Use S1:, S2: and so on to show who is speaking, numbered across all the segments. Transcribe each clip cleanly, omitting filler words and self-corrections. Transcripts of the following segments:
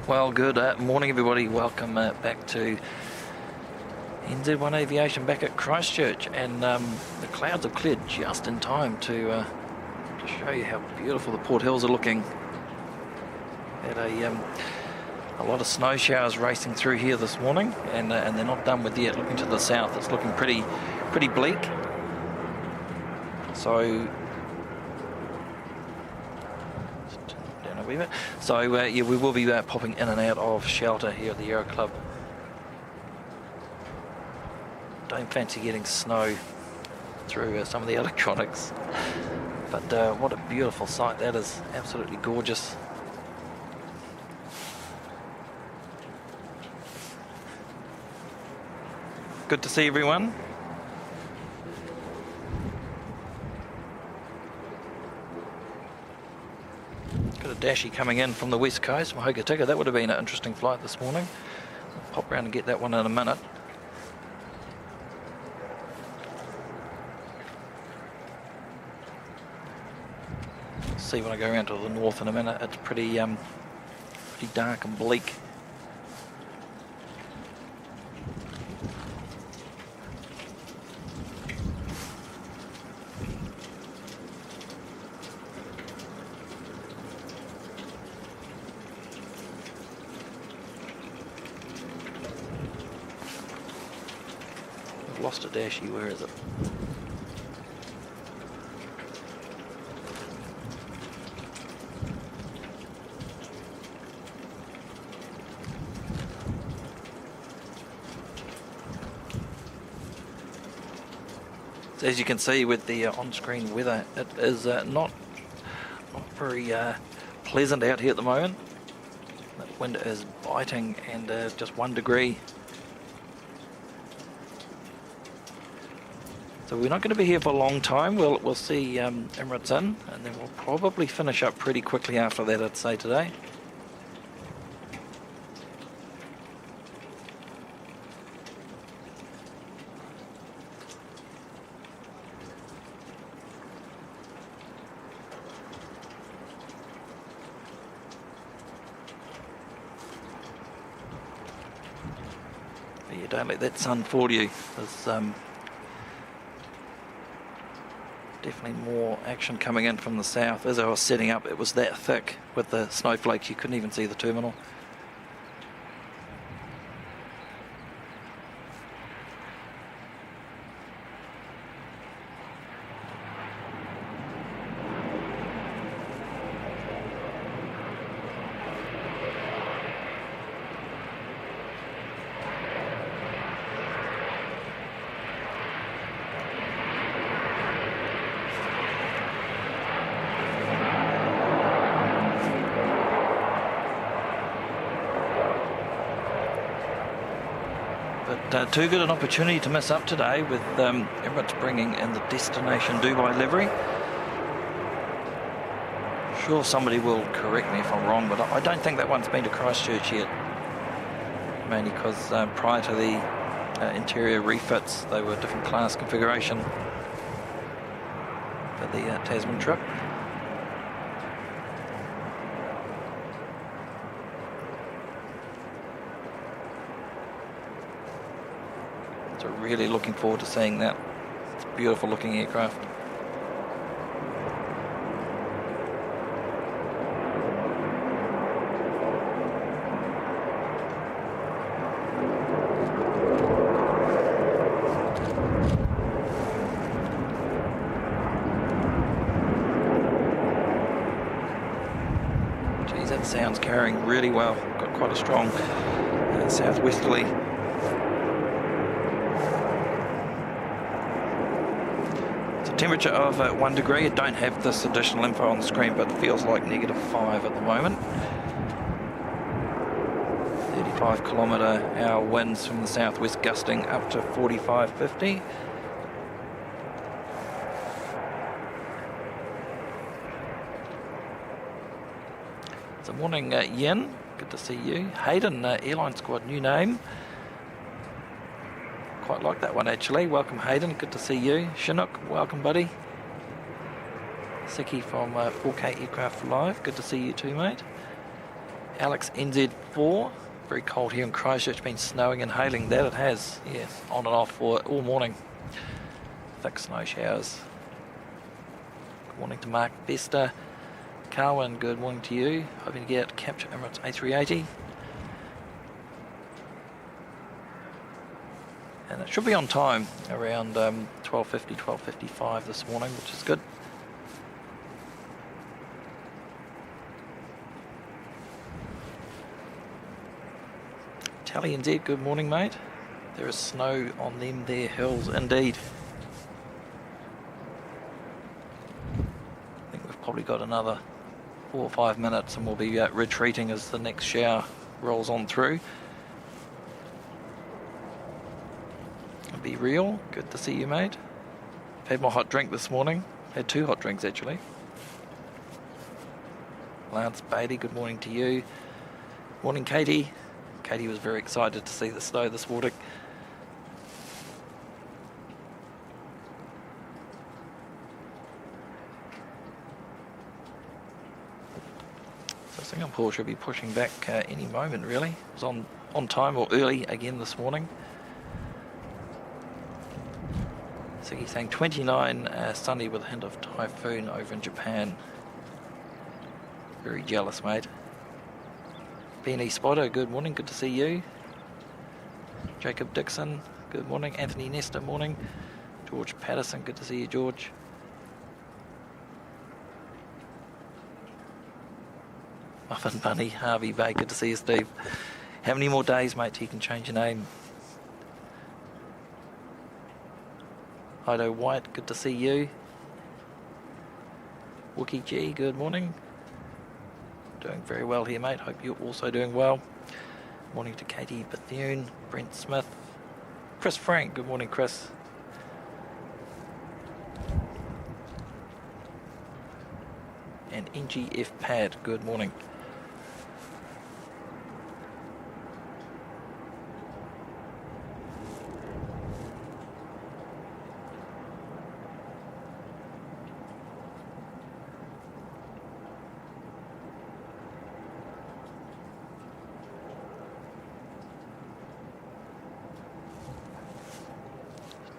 S1: Well, good morning everybody, welcome back to NZ1 Aviation back at Christchurch, and the clouds have cleared just in time to show you how beautiful the Port Hills are looking. Had a lot of snow showers racing through here this morning, and they're not done with yet. Looking to the south, it's looking pretty bleak. So yeah, we will be popping in and out of shelter here at the Aero Club. Don't fancy getting snow through some of the electronics, but what a beautiful sight that is. Absolutely gorgeous. Good to see everyone. Got a Dashi coming in from the west coast, Mahoka. That would have been an interesting flight this morning. I'll pop around and get that one in a minute. See when I go around to the north in a minute, it's pretty dark and bleak. I've lost a Dashi, where is it? As you can see with the on-screen weather, it is not very pleasant out here at the moment. The wind is biting, and just 1 degree. So we're not going to be here for a long time. We'll see EMIRATES in, and then we'll probably finish up pretty quickly after that, I'd say, today. But you don't let that sun fool you. There's definitely more action coming in from the south. As I was setting up, it was that thick with the snowflakes, you couldn't even see the terminal. But too good an opportunity to miss up today with Emirates bringing in the destination Dubai livery. Sure, somebody will correct me if I'm wrong, but I don't think that one's been to Christchurch yet. Mainly because prior to the interior refits, they were a different class configuration for the Tasman trip. So really looking forward to seeing that. It's a beautiful looking aircraft. Geez, that sound's carrying really well. Got quite a strong southwesterly. Temperature of 1 degree. I don't have this additional info on the screen, but it feels like -5 at the moment. 35 km/h winds from the southwest, gusting up to 45, 50. So morning Yin, good to see you. Hayden, Airline Squad, new name. Quite like that one actually. Welcome Hayden, good to see you. Chinook, welcome buddy. Siki from 4K Aircraft Live, good to see you too mate. Alex NZ4. Very cold here in Christchurch. Been snowing and hailing. That it has. Yeah, on and off for all morning. Thick snow showers. Good morning to Mark Bester. Carwin, good morning to you. Hoping to get capture Emirates A380. And it should be on time around 12:50, 12:55 this morning, which is good. Tally NZ, good morning, mate. There is snow on them there hills, indeed. I think we've probably got another 4 or 5 minutes and we'll be retreating as the next shower rolls on through. Be real, good to see you, mate. Had my hot drink this morning. Had 2 hot drinks actually. Lance Beatty, good morning to you. Morning, Katie. Katie was very excited to see the snow this morning. So Singapore should be pushing back any moment really. It was on time or early again this morning. So he's saying 29 sunny with a hint of typhoon over in Japan. Very jealous, mate. Benny Spotter, good morning, good to see you. Jacob Dixon, good morning. Anthony Nestor, morning. George Patterson, good to see you, George. Muffin Bunny, Harvey Bay, good to see you, Steve. How many more days, mate, till you can change your name? Hido White, good to see you. Wookie G, good morning. Doing very well here, mate. Hope you're also doing well. Morning to Katie Bethune, Brent Smith, Chris Frank, good morning, Chris. And NGF Pad, good morning.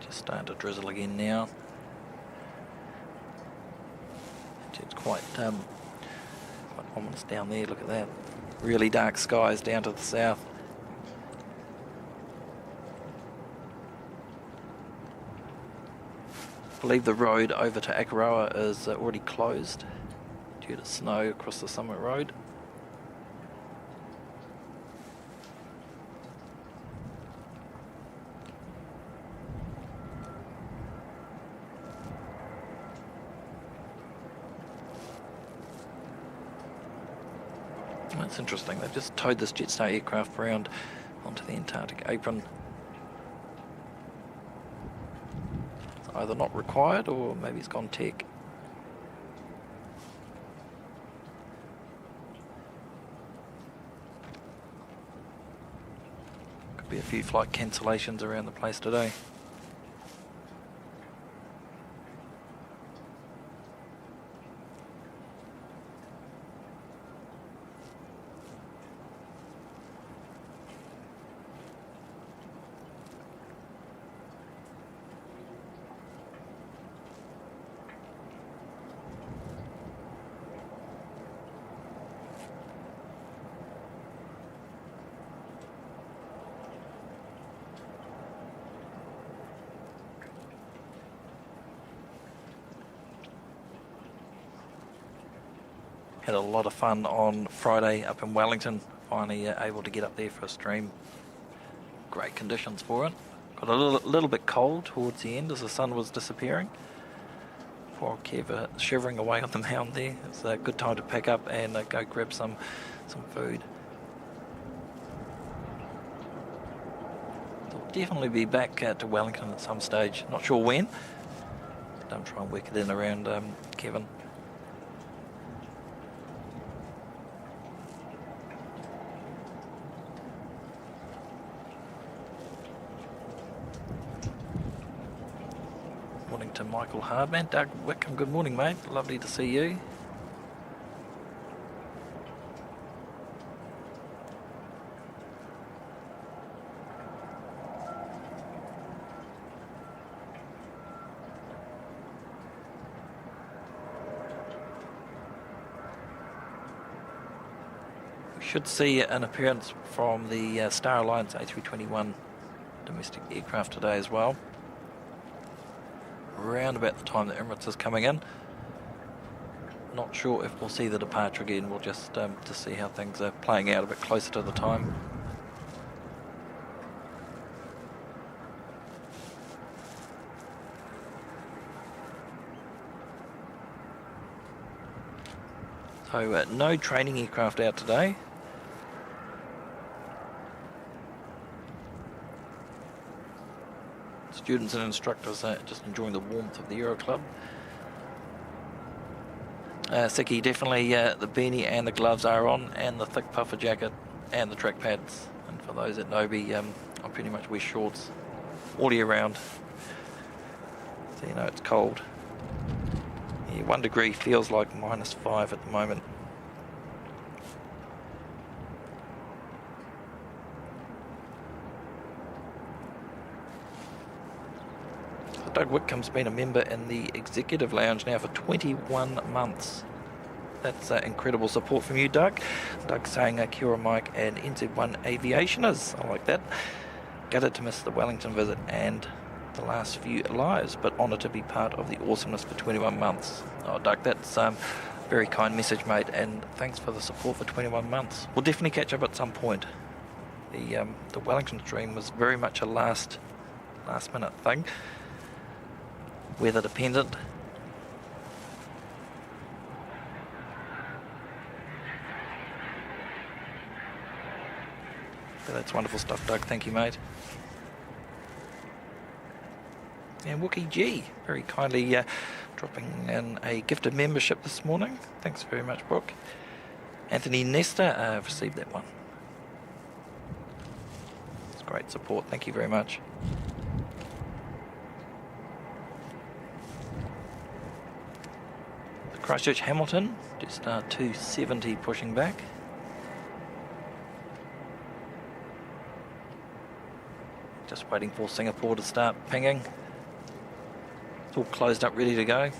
S1: Starting to drizzle again now. It's quite ominous down there. Look at that. Really dark skies down to the south. I believe the road over to Akaroa is already closed due to snow across the Summit Road. That's interesting. They've just towed this Jetstar aircraft around onto the Antarctic apron. It's either not required or maybe it's gone tech. Could be a few flight cancellations around the place today. Had a lot of fun on Friday up in Wellington. Finally able to get up there for a stream. Great conditions for it. Got a little bit cold towards the end as the sun was disappearing. Poor Kev shivering away on the mound there. It's a good time to pack up and go grab some food. I'll definitely be back to Wellington at some stage. Not sure when. Don't try and work it in around Kevin. Morning to Michael Hardman. Doug Wickham, good morning, mate. Lovely to see you. We should see an appearance from the Star Alliance A321 domestic aircraft today as well, around about the time that Emirates is coming in. Not sure if we'll see the departure again. We'll just to see how things are playing out a bit closer to the time. So no training aircraft out today. Students and instructors are just enjoying the warmth of the Euro Club. Siki, definitely the beanie and the gloves are on, and the thick puffer jacket and the track pads. And for those that know me, I pretty much wear shorts all year round, so you know it's cold. Yeah, 1 degree feels like -5 at the moment. Doug Whitcomb's been a member in the Executive Lounge now for 21 months. That's incredible support from you, Doug. Doug's saying Kia ora Mike and NZ1 Aviationers. I like that. Gutted to miss the Wellington visit and the last few lives, but honoured to be part of the awesomeness for 21 months. Oh, Doug, that's very kind message, mate, and thanks for the support for 21 months. We'll definitely catch up at some point. The Wellington stream was very much a last minute thing. Weather dependent. But that's wonderful stuff, Doug. Thank you, mate. And Wookie G, very kindly dropping in a gifted membership this morning. Thanks very much, Brooke. Anthony Nesta received that one. It's great support. Thank you very much. Christchurch Hamilton, just 270 pushing back. Just waiting for Singapore to start pinging. It's all closed up, ready to go.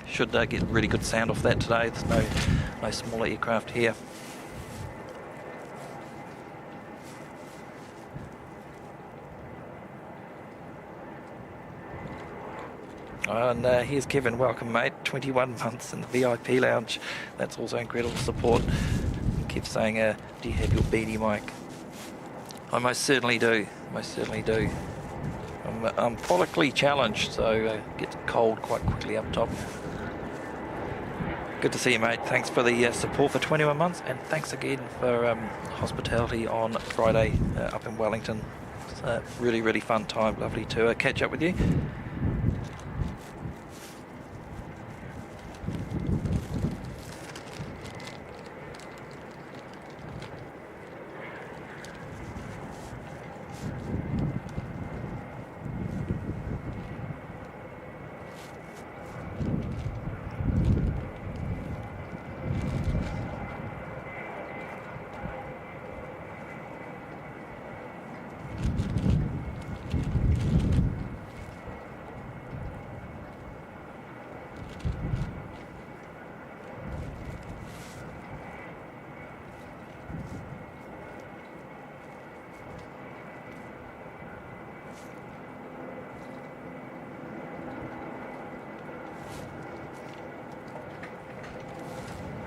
S1: Should get really good sound off that today. There's no smaller aircraft here. And here's Kevin, welcome mate, 21 months in the VIP lounge. That's also incredible support. Kev saying, do you have your beanie, Mike? I most certainly do, I'm follically challenged, so it gets cold quite quickly up top. Good to see you, mate. Thanks for the support for 21 months, and thanks again for hospitality on Friday up in Wellington. It's a really, really fun time, lovely to catch up with you.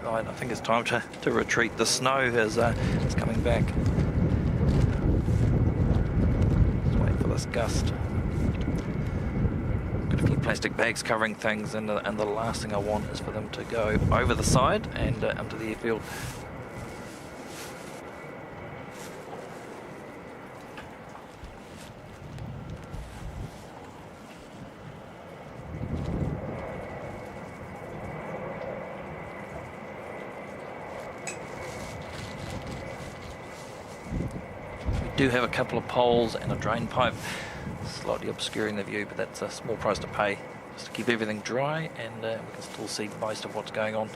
S1: Right, I think it's time to retreat. The snow is coming back. Let's wait for this gust. Got a few plastic bags covering things, and the last thing I want is for them to go over the side and onto the airfield. Do have a couple of poles and a drain pipe slightly obscuring the view, but that's a small price to pay just to keep everything dry, and we can still see most of what's going on.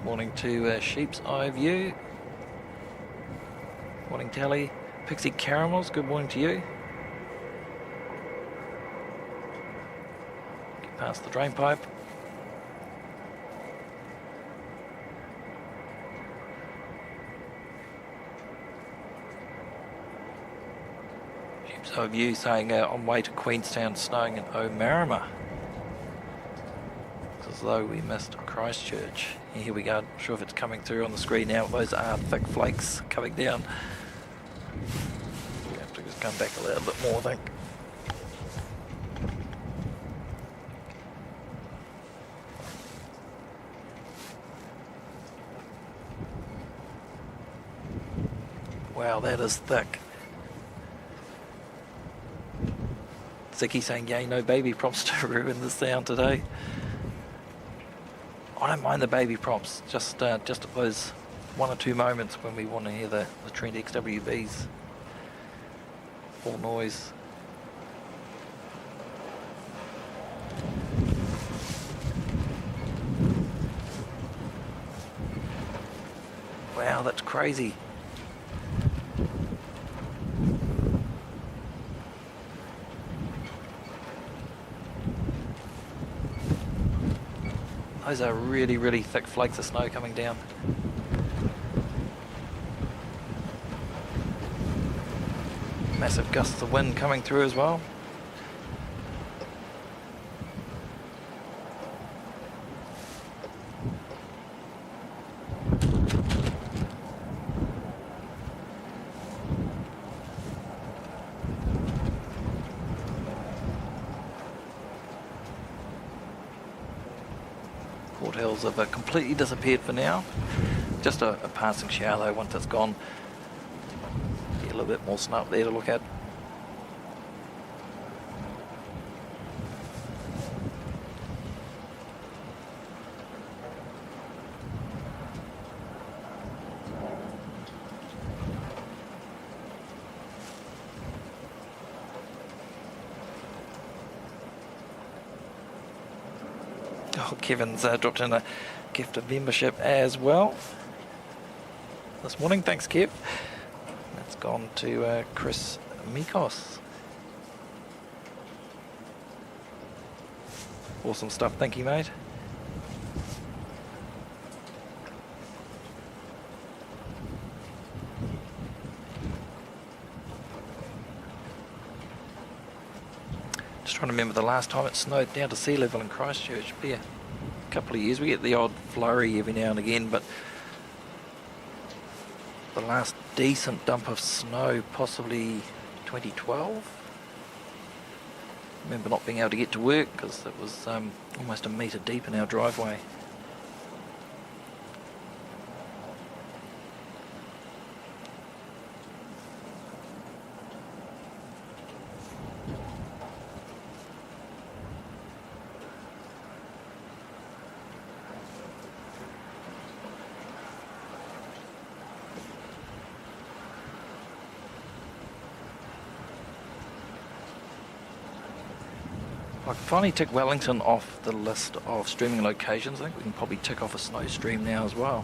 S1: Morning to Sheep's Eye View. Morning Tally. Pixie Caramels, good morning to you. past the drain pipe. So of you saying on way to Queenstown, snowing in O'Marama. It's as though we missed Christchurch. Here we go. Not sure if it's coming through on the screen now. Those are thick flakes coming down. We have to just come back a little bit more, I think. Wow, that is thick. Ziki saying, yay, no baby props to ruin the sound today. I don't mind the baby props, just at those 1 or 2 moments when we want to hear the Trent XWBs. Full noise. Wow, that's crazy. Those are really, really thick flakes of snow coming down. Massive gusts of wind coming through as well. Port Hills have completely disappeared for now. Just a passing shower though. Once it's gone, get a little bit more snow up there to look at. Oh, Kevin's dropped in a gift of membership as well this morning. Thanks, Kev. That's gone to Chris Mikos. Awesome stuff. Thank you, mate. Just trying to remember the last time it snowed down to sea level in Christchurch. It'd be a couple of years. We get the odd flurry every now and again, but the last decent dump of snow possibly 2012. I remember not being able to get to work because it was almost a metre deep in our driveway. I can finally tick Wellington off the list of streaming locations. I think we can probably tick off a snow stream now as well.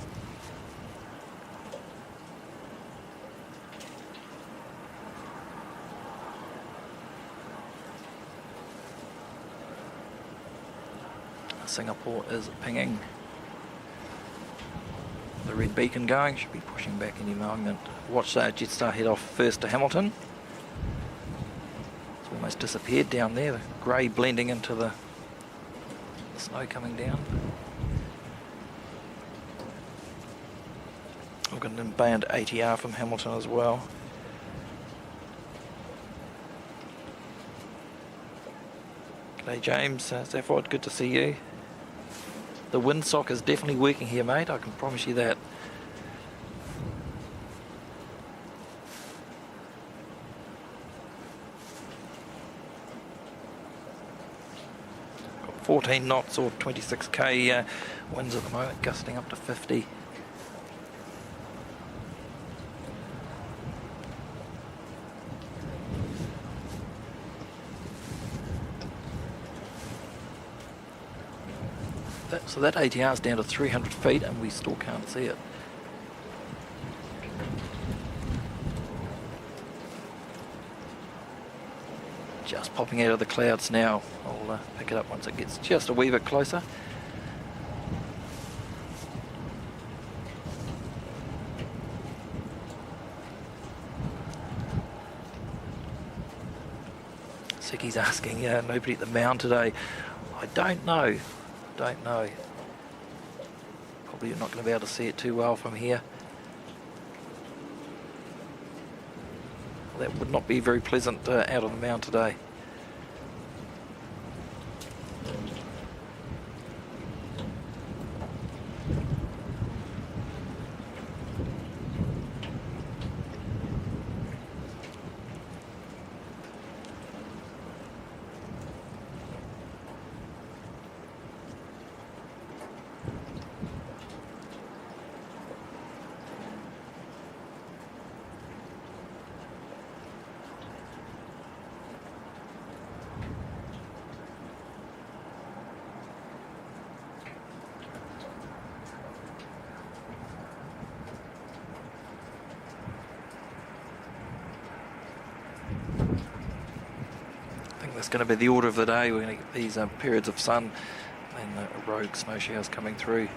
S1: Singapore is pinging. The red beacon going, should be pushing back any moment. Watch Jetstar head off first to Hamilton. Almost disappeared down there, the grey blending into the snow coming down. We've got an inbound ATR from Hamilton as well. G'day James, Zaphod, good to see you. The windsock is definitely working here, mate, I can promise you that. 14 knots or 26k winds at the moment, gusting up to 50. So that ATR is down to 300 feet and we still can't see it. just popping out of the clouds now. I'll pick it up once it gets just a wee bit closer. Siki's asking, nobody at the mound today. I don't know. Probably you're not going to be able to see it too well from here. That would not be very pleasant out on the mound today. That's going to be the order of the day. We're going to get these periods of sun and rogue snow showers coming through.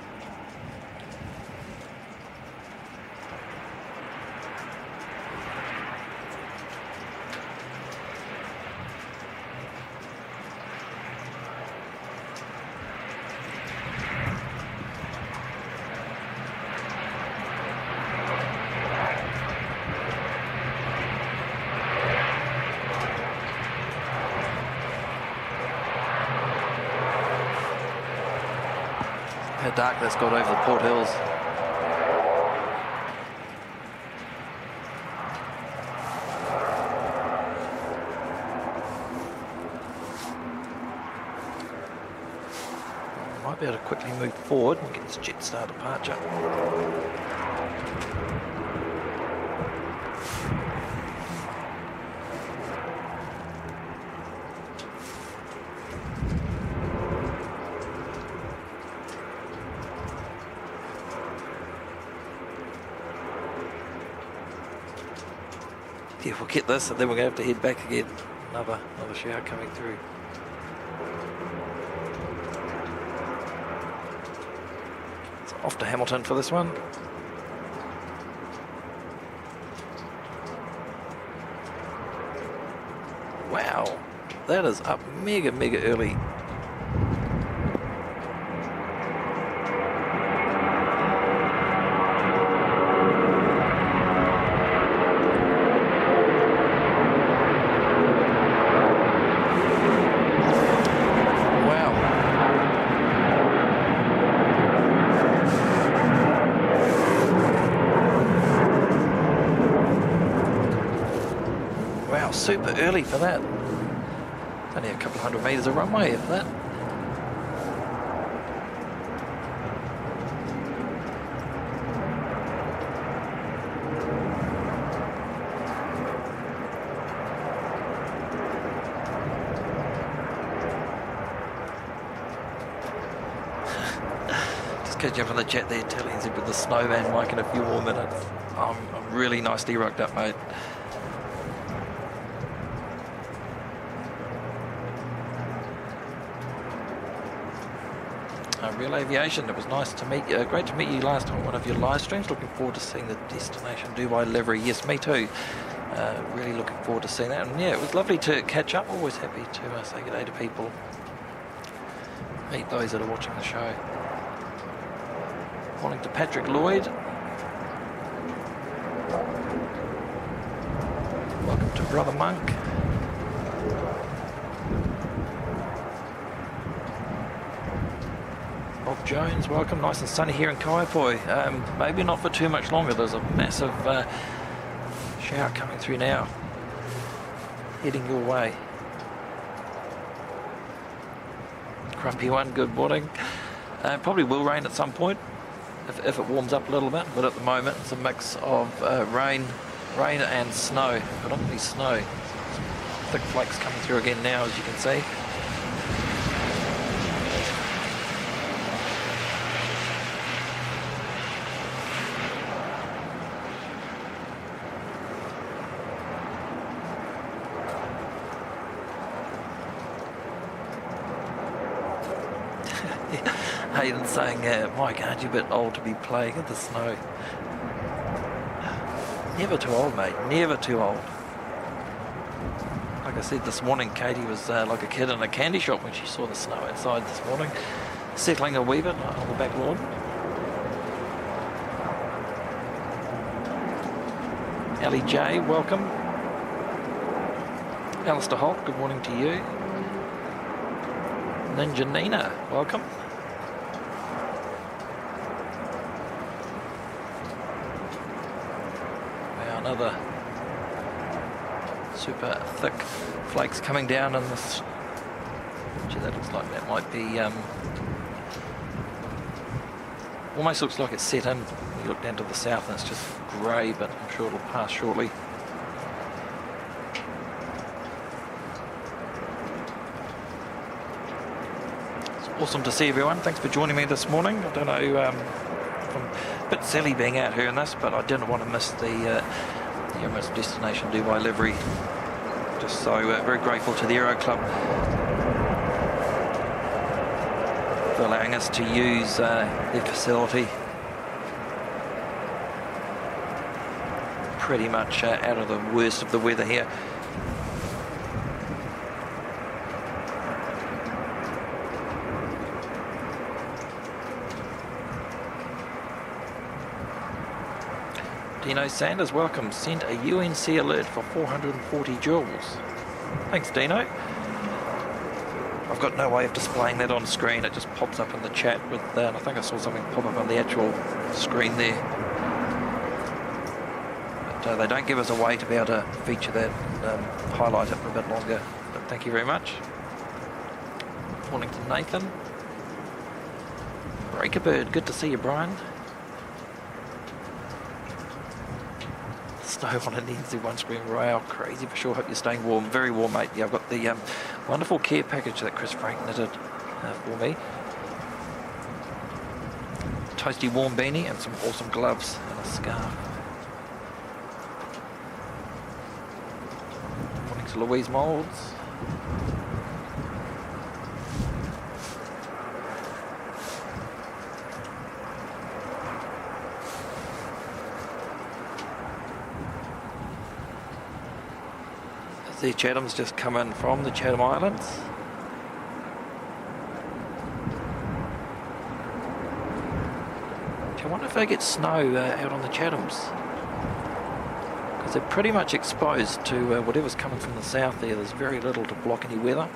S1: How dark that's got over the Port Hills. Might be able to quickly move forward and get this Jetstar departure. Yeah, we'll get this and then we're going to have to head back again. Another shower coming through. So off to Hamilton for this one. Wow, that is up mega early. Super early for that. It's only a couple of hundred metres of runway for that. Just catching up on the chat there, telling us with the snowman mic in a few more minutes. I'm really nicely rugged up, mate. Real Aviation, it was nice to meet you. Great to meet you last time on one of your live streams. Looking forward to seeing the destination Dubai livery. Yes, me too. Really looking forward to seeing that. And yeah, it was lovely to catch up. Always happy to say good day to people. Meet those that are watching the show. Morning to Patrick Lloyd. Welcome to Brother Monk. Bob Jones, welcome. Nice and sunny here in Kaiapoi. Maybe not for too much longer. There's a massive shower coming through now, heading your way. Crumpy one, good morning. Probably will rain at some point if it warms up a little bit, but at the moment it's a mix of rain and snow, predominantly snow. Thick flakes coming through again now, as you can see. Hayden saying, Mike, aren't you a bit old to be playing in the snow? Never too old, mate. Never too old. Like I said this morning, Katie was like a kid in a candy shop when she saw the snow outside this morning, settling a wee bit on the back lawn. Ellie J, welcome. Alistair Holt, good morning to you. Ninja Nina, welcome. Wow, another super thick flakes coming down in this. Gee, that looks like that might be almost looks like it's set in. You look down to the south and it's just grey, but I'm sure it'll pass shortly. It's awesome to see everyone. Thanks for joining me this morning. I don't know if I'm a bit silly being out here in this, but I didn't want to miss the EMIRATES Destination Dubai livery. Just so very grateful to the Aero Club for allowing us to use their facility. Pretty much out of the worst of the weather here. Dino Sanders, welcome. Sent a UNC alert for 440 joules. Thanks, Dino. I've got no way of displaying that on screen. It just pops up in the chat with, I think I saw something pop up on the actual screen there. But they don't give us a way to be able to feature that, highlight it for a bit longer. But thank you very much. Morning to Nathan. Breaker Bird, good to see you, Brian. Snow on an NZ1 screen, wow, crazy for sure. Hope you're staying warm, very warm, mate. Yeah, I've got the wonderful care package that Chris Frank knitted for me. Toasty warm beanie and some awesome gloves and a scarf. Morning to Louise Moulds. The Chatham's just come in from the Chatham Islands. I wonder if they get snow out on the Chathams, because they're pretty much exposed to whatever's coming from the south there. There's very little to block any weather.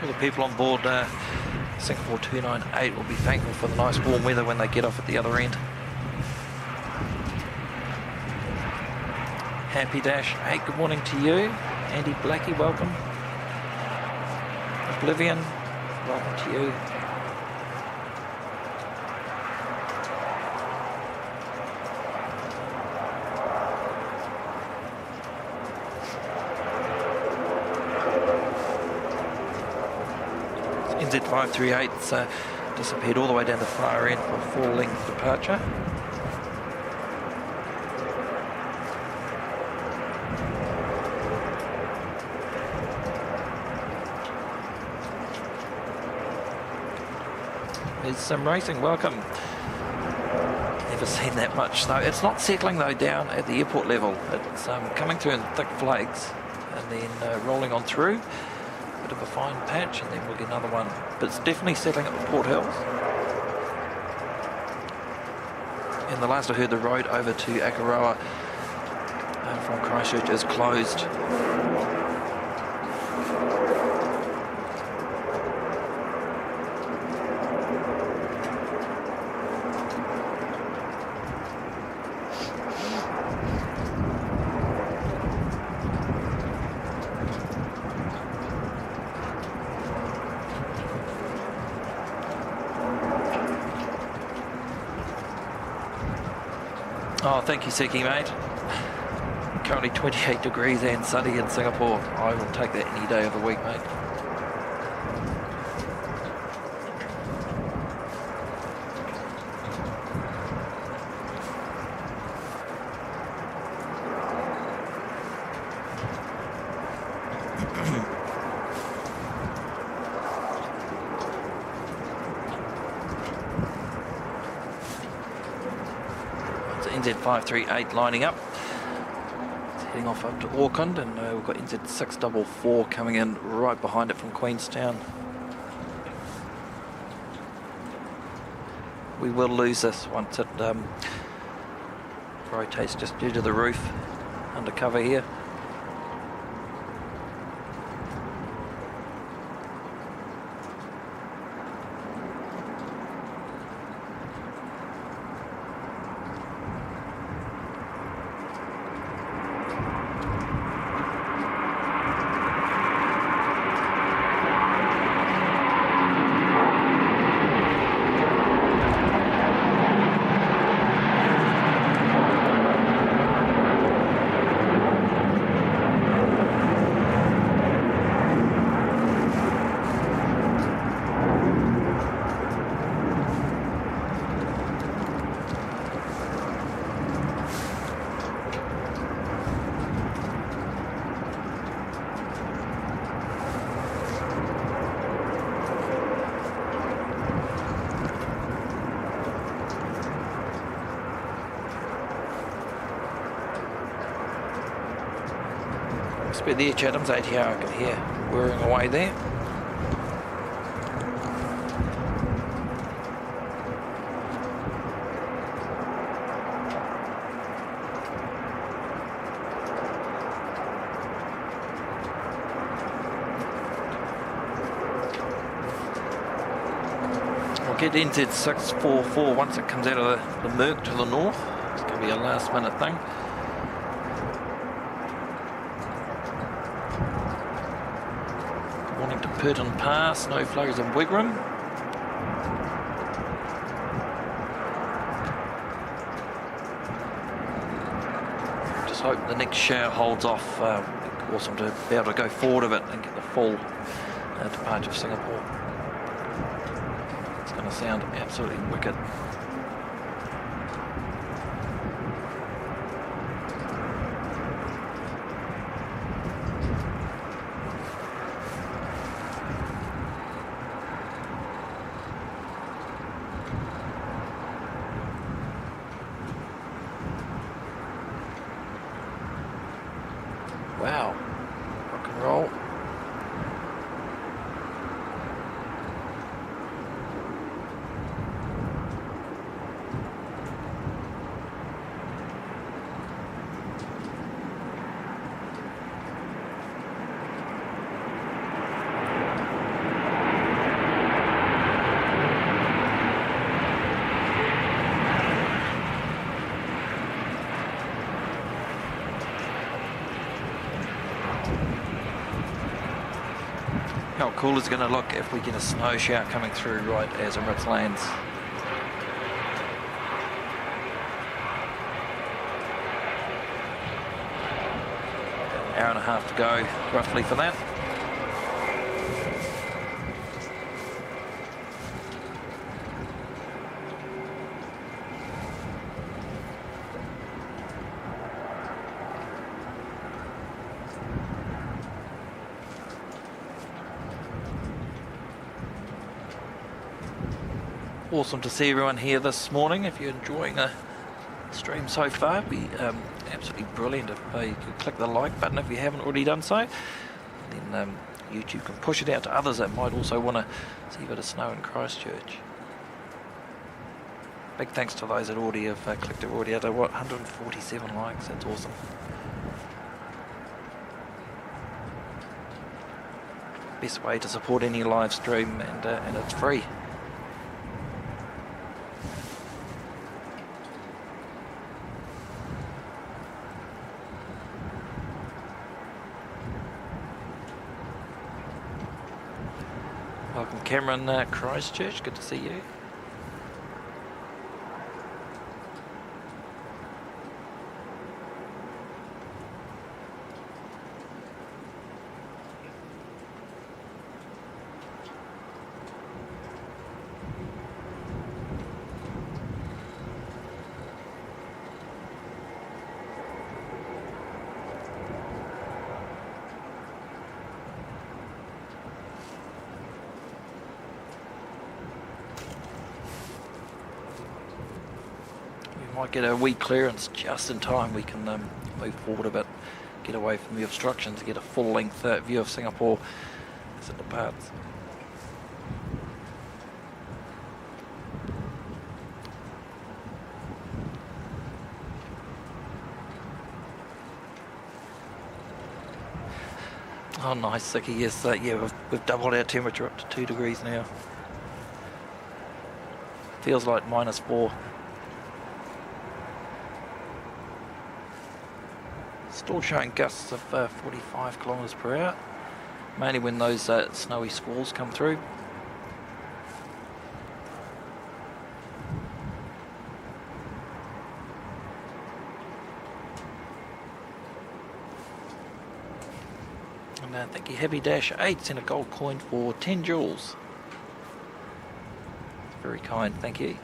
S1: The people on board Singapore 298 will be thankful for the nice warm weather when they get off at the other end. Happy Dash, hey, good morning to you. Andy Blackie, welcome. Oblivion, welcome to you. NZ538's disappeared all the way down the far end for a full-length departure. There's some racing, welcome. Never seen that much snow. It's not settling though down at the airport level. It's coming through in thick flakes and then rolling on through. Bit of a fine patch and then we'll get another one, but it's definitely settling at the Port Hills. And the last I heard, the road over to Akaroa from Christchurch is closed. Oh, thank you, Siki, mate. Currently 28 degrees and sunny in Singapore. I will take that any day of the week, mate. NZ538 lining up. It's heading off up to Auckland, and we've got NZ644 coming in right behind it from Queenstown. We will lose this once it rotates just due to the roof undercover here. But there, Chatham's ATR, I can hear whirring away there. We'll get NZ644 once it comes out of the murk to the north. It's going to be a last minute thing. Curtin Pass, no flows in Wigram. Just hope the next shower holds off. Awesome to be able to go forward of it and get the full departure of Singapore. It's going to sound absolutely wicked. Wow, rock and roll. How cool is it going to look if we get a snow shower coming through right as Emirates lands? An hour and a half to go, roughly, for that. Awesome to see everyone here this morning. If you're enjoying the stream so far, it'd be absolutely brilliant if you could click the like button if you haven't already done so. Then YouTube can push it out to others that might also want to see a bit of snow in Christchurch. Big thanks to those that already have clicked it already. At 147 likes. That's awesome. Best way to support any live stream, and it's free. Welcome Cameron, Christchurch, good to see you. might get a wee clearance just in time. We can move forward a bit, get away from the obstructions, get a full-length view of Singapore as it departs. Oh, nice, Sicky. Yes, yeah, we've doubled our temperature up to 2 degrees now. Feels like -4. Still showing gusts of 45 kilometres per hour, mainly when those snowy squalls come through. And thank you, Heavy Dash 8, sent a gold coin for 10 joules. Very kind, thank you.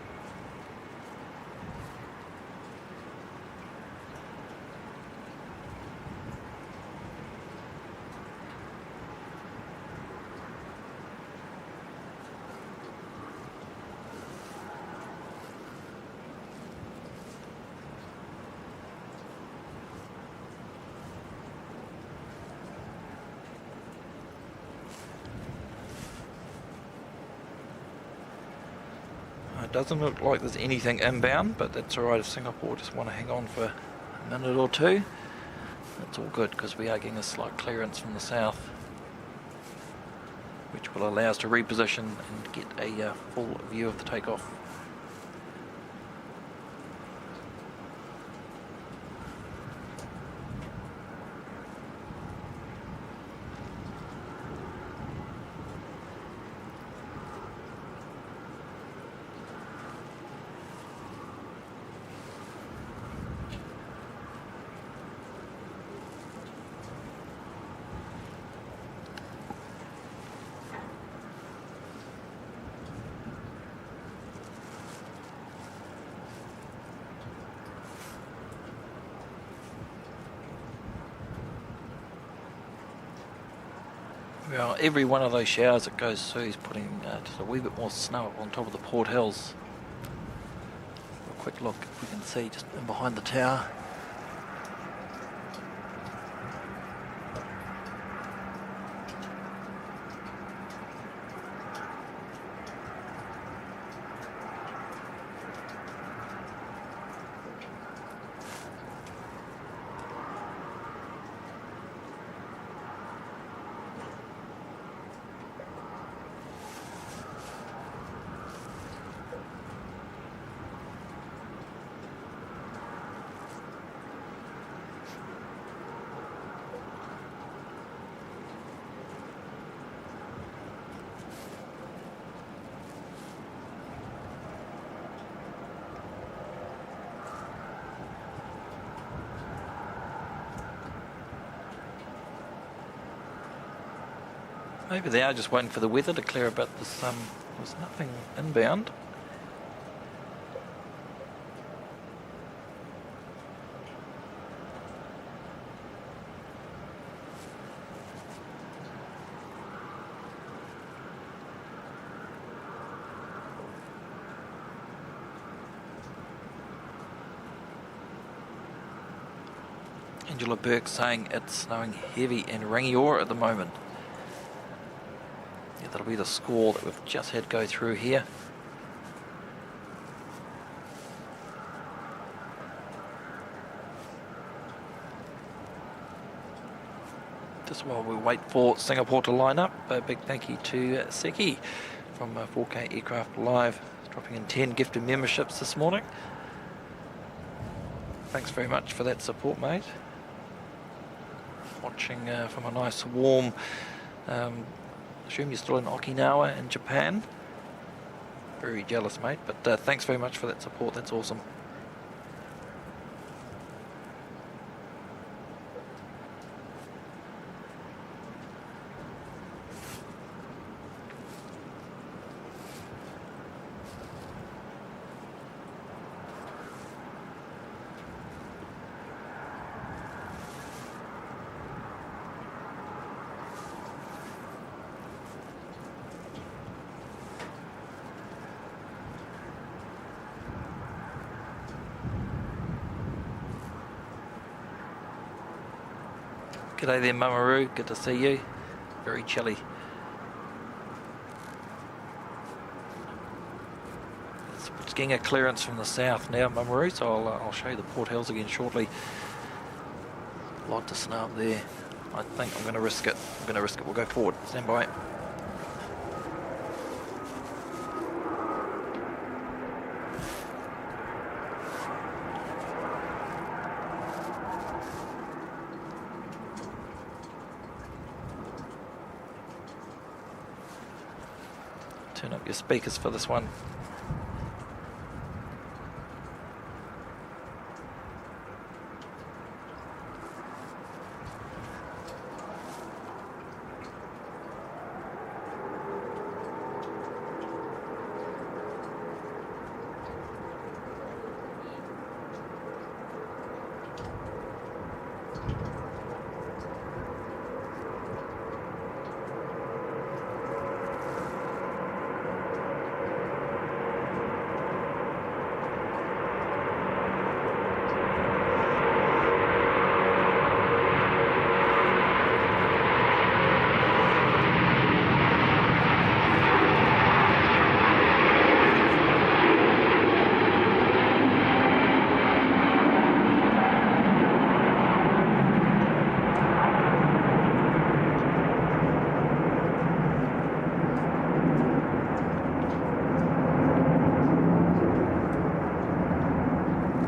S1: It doesn't look like there's anything inbound, but that's alright if Singapore just want to hang on for a minute or two. That's all good because we are getting a slight clearance from the south, which will allow us to reposition and get a full view of the takeoff. Well, every one of those showers that goes through is putting just a wee bit more snow up on top of the port hills. A quick look, if we can see just in behind the tower. Maybe they are just waiting for the weather to clear a bit. There's nothing inbound. Angela Burke saying it's snowing heavy in Rangiora at the moment. Yeah, that'll be the squall that we've just had go through here. Just while we wait for Singapore to line up, a big thank you to Seki from 4K Aircraft Live, dropping in 10 gifted memberships this morning. Thanks very much for that support, mate. Watching from a nice warm, assume you're still in Okinawa in Japan. Very jealous, mate, but thanks very much for that support, that's awesome. G'day there, Mamaru. Good to see you. Very chilly. It's getting a clearance from the south now, Mamaru, so I'll show you the Port Hills again shortly. A lot to snow up there. I think I'm going to risk it. We'll go forward. Stand by. Turn up your speakers for this one.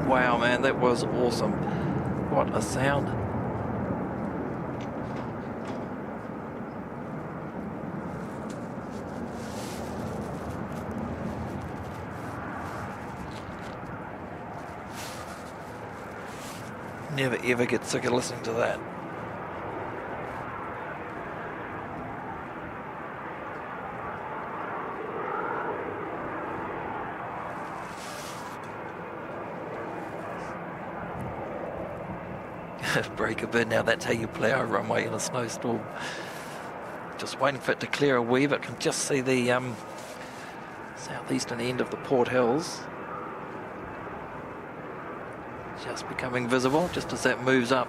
S1: Wow, man, that was awesome. What a sound. Never ever get sick of listening to that. Break a bit now, that's how you plough a runway in a snowstorm. Just waiting for it to clear a wee bit. Can just see the southeastern end of the Port Hills just becoming visible just as that moves up,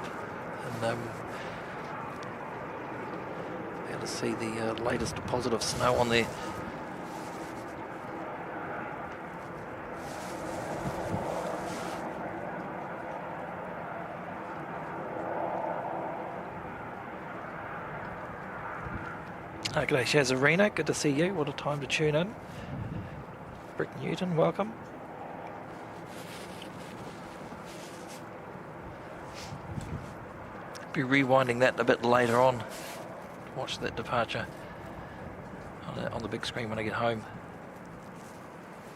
S1: and able to see the latest deposit of snow on there. G'day Shazarina, good to see you. What a time to tune in. Rick Newton, welcome. Be rewinding that a bit later on. Watch that departure on the big screen when I get home.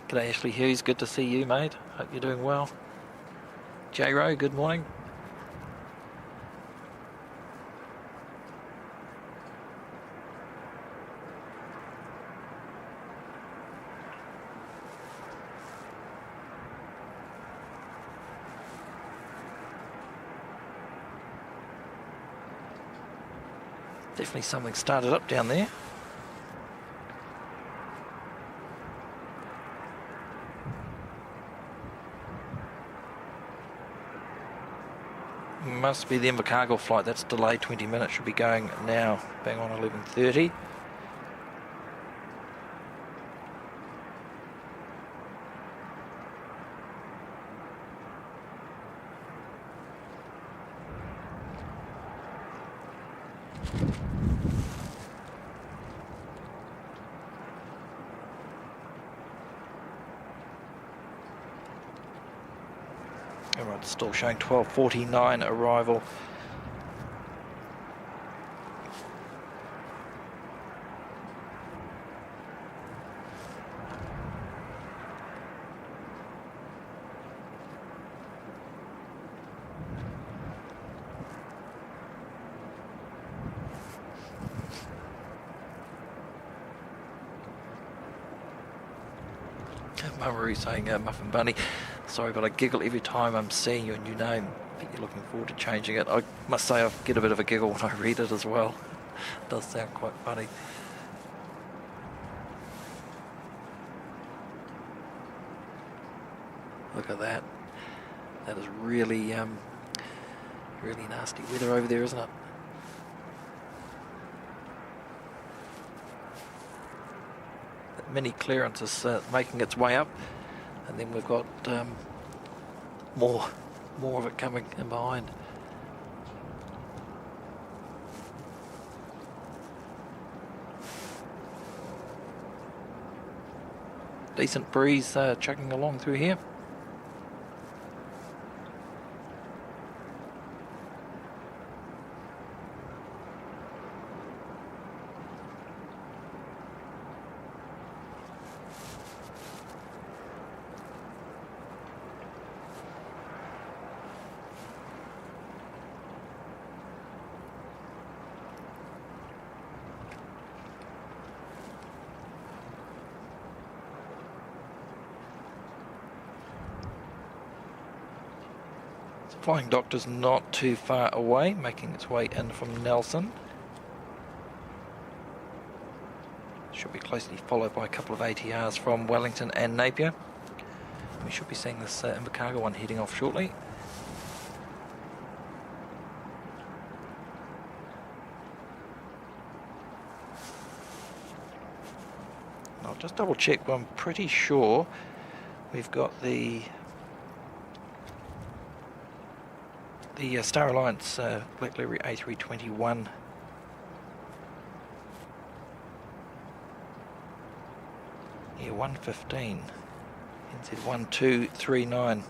S1: G'day Ashley Hughes, good to see you, mate. Hope you're doing well. J-Ro, good morning. Definitely something started up down there. Must be the Invercargill flight. That's delayed 20 minutes. Should be going now. Bang on 11:30. Alright, still showing 12:49 arrival. Murray saying Muffin Bunny, sorry but I giggle every time I'm seeing your new name. I think you're looking forward to changing it. I must say I get a bit of a giggle when I read it as well. It does sound quite funny. Look at that. That is really really nasty weather over there, isn't it? mini clearance is making its way up, and then we've got more of it coming in behind. Decent breeze chugging along through here. Flying Doctor's not too far away, making its way in from Nelson. Should be closely followed by a couple of ATRs from Wellington and Napier. We should be seeing this Invercargill one heading off shortly. I'll just double check, but I'm pretty sure we've got the Star Alliance Black Livery A321 yeah, 115 NZ1239.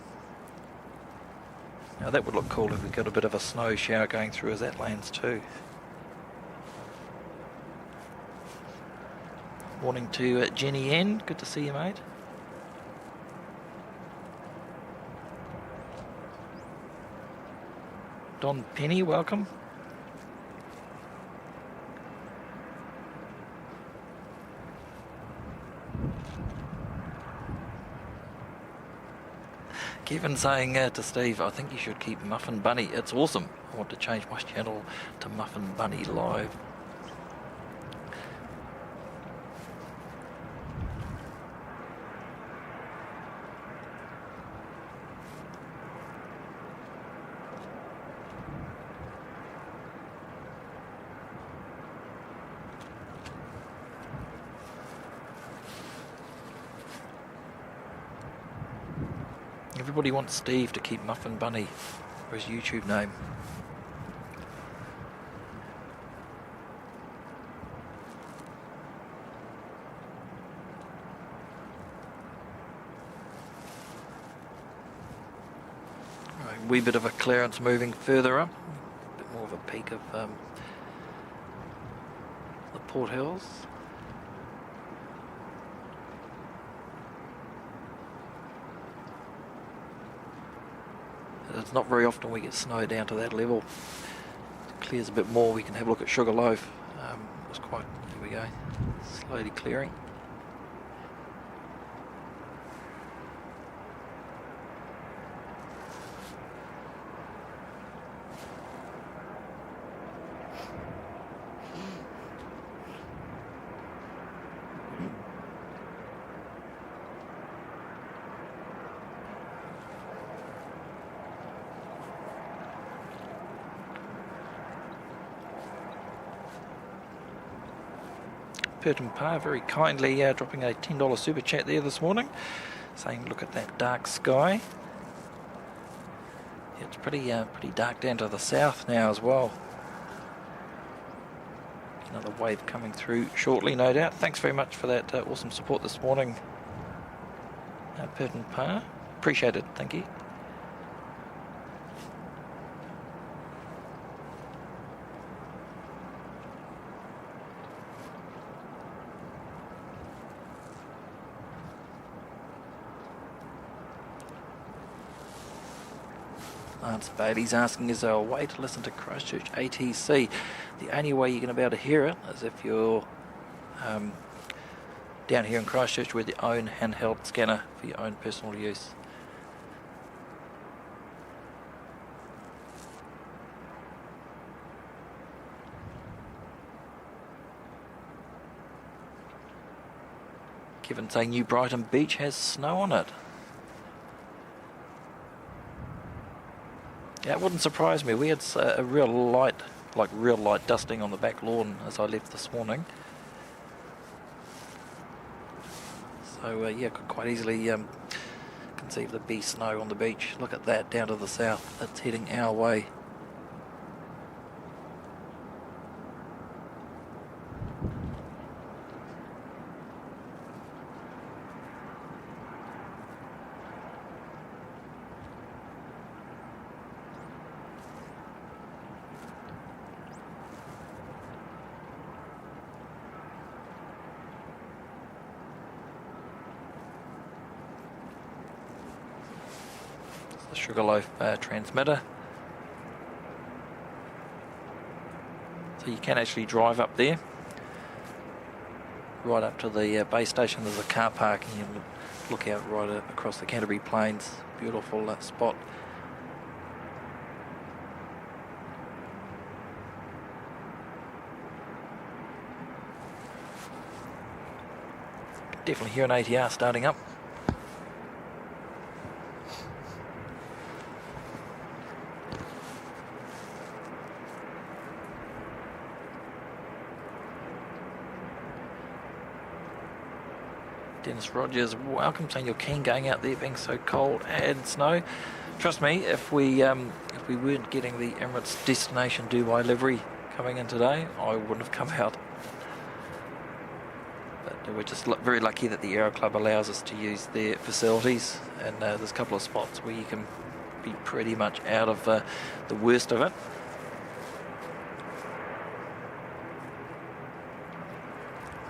S1: Now that would look cool if we got a bit of a snow shower going through as that lands too. Morning to Jenny N, good to see you, mate. Don Penny, welcome. Kevin saying to Steve, I think you should keep Muffin Bunny. It's awesome. I want to change my channel to Muffin Bunny Live. Everybody wants Steve to keep Muffin Bunny for his YouTube name. Right, wee bit of a clearance moving further up. A bit more of a peak of the Port Hills. It's not very often we get snow down to that level. It clears a bit more, we can have a look at Sugarloaf. It was quite, here we go, slowly clearing. Curtin Parr very kindly dropping a $10 super chat there this morning, saying look at that dark sky. It's pretty dark down to the south now as well. Another wave coming through shortly, no doubt. Thanks very much for that awesome support this morning, Curtin Parr. Appreciate it, thank you. Lance Bailey's asking, is there a way to listen to Christchurch ATC? The only way you're going to be able to hear it is if you're down here in Christchurch with your own handheld scanner for your own personal use. Kevin saying New Brighton Beach has snow on it. Yeah, it wouldn't surprise me. We had a real light dusting on the back lawn as I left this morning. So yeah, could quite easily conceive there be snow on the beach. Look at that down to the south. It's heading our way. The Sugarloaf transmitter. So you can actually drive up there, right up to the base station. There's a car park and you can look out right across the Canterbury Plains. Beautiful spot. Definitely hear an ATR starting up. Dennis Rogers, welcome, saying you're keen going out there being so cold and snow. Trust me, if we weren't getting the Emirates destination Dubai livery coming in today, I wouldn't have come out. But we're just very lucky that the Aero Club allows us to use their facilities, and there's a couple of spots where you can be pretty much out of the worst of it.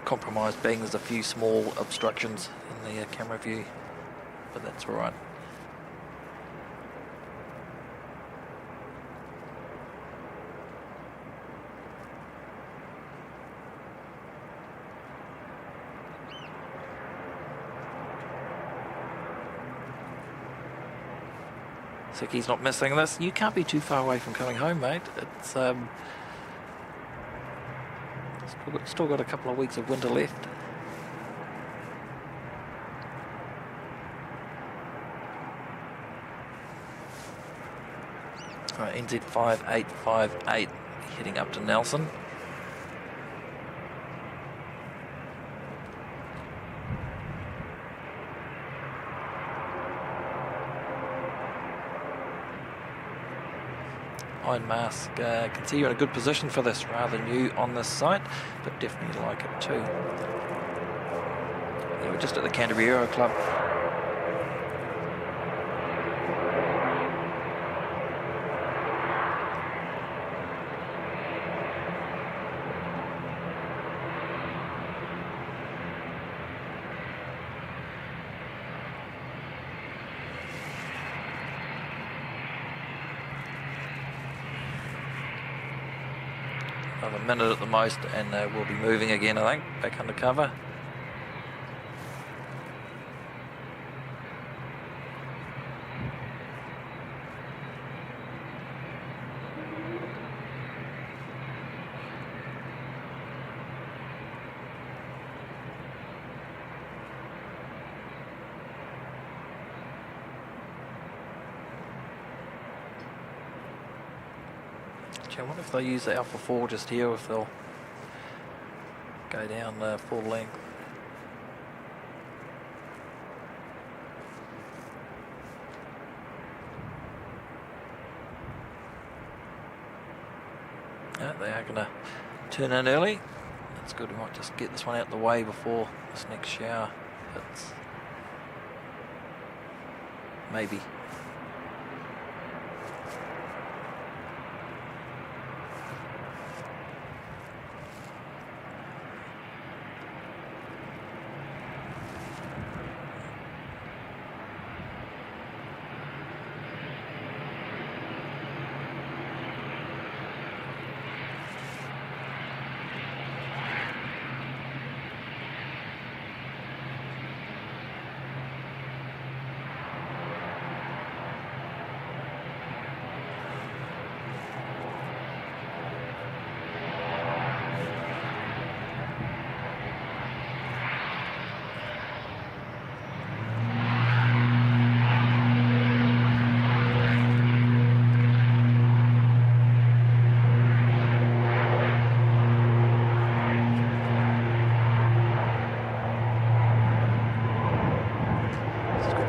S1: Compromise being there's a few small obstructions in the camera view, but that's all right. Siki's not missing this. You can't be too far away from coming home, mate. It's still got a couple of weeks of winter left. Right, NZ 5858 heading up to Nelson. Iron Mask, can see you're in a good position for this, rather new on this site, but definitely like it too. Yeah, we're just at the Canterbury Aero Club. Another minute at the most, and we'll be moving again, I think, back under cover. I wonder if they'll use the Alpha 4 just here, if they'll go down full length. Yeah, they are going to turn in early. That's good. We might just get this one out of the way before this next shower hits. Maybe.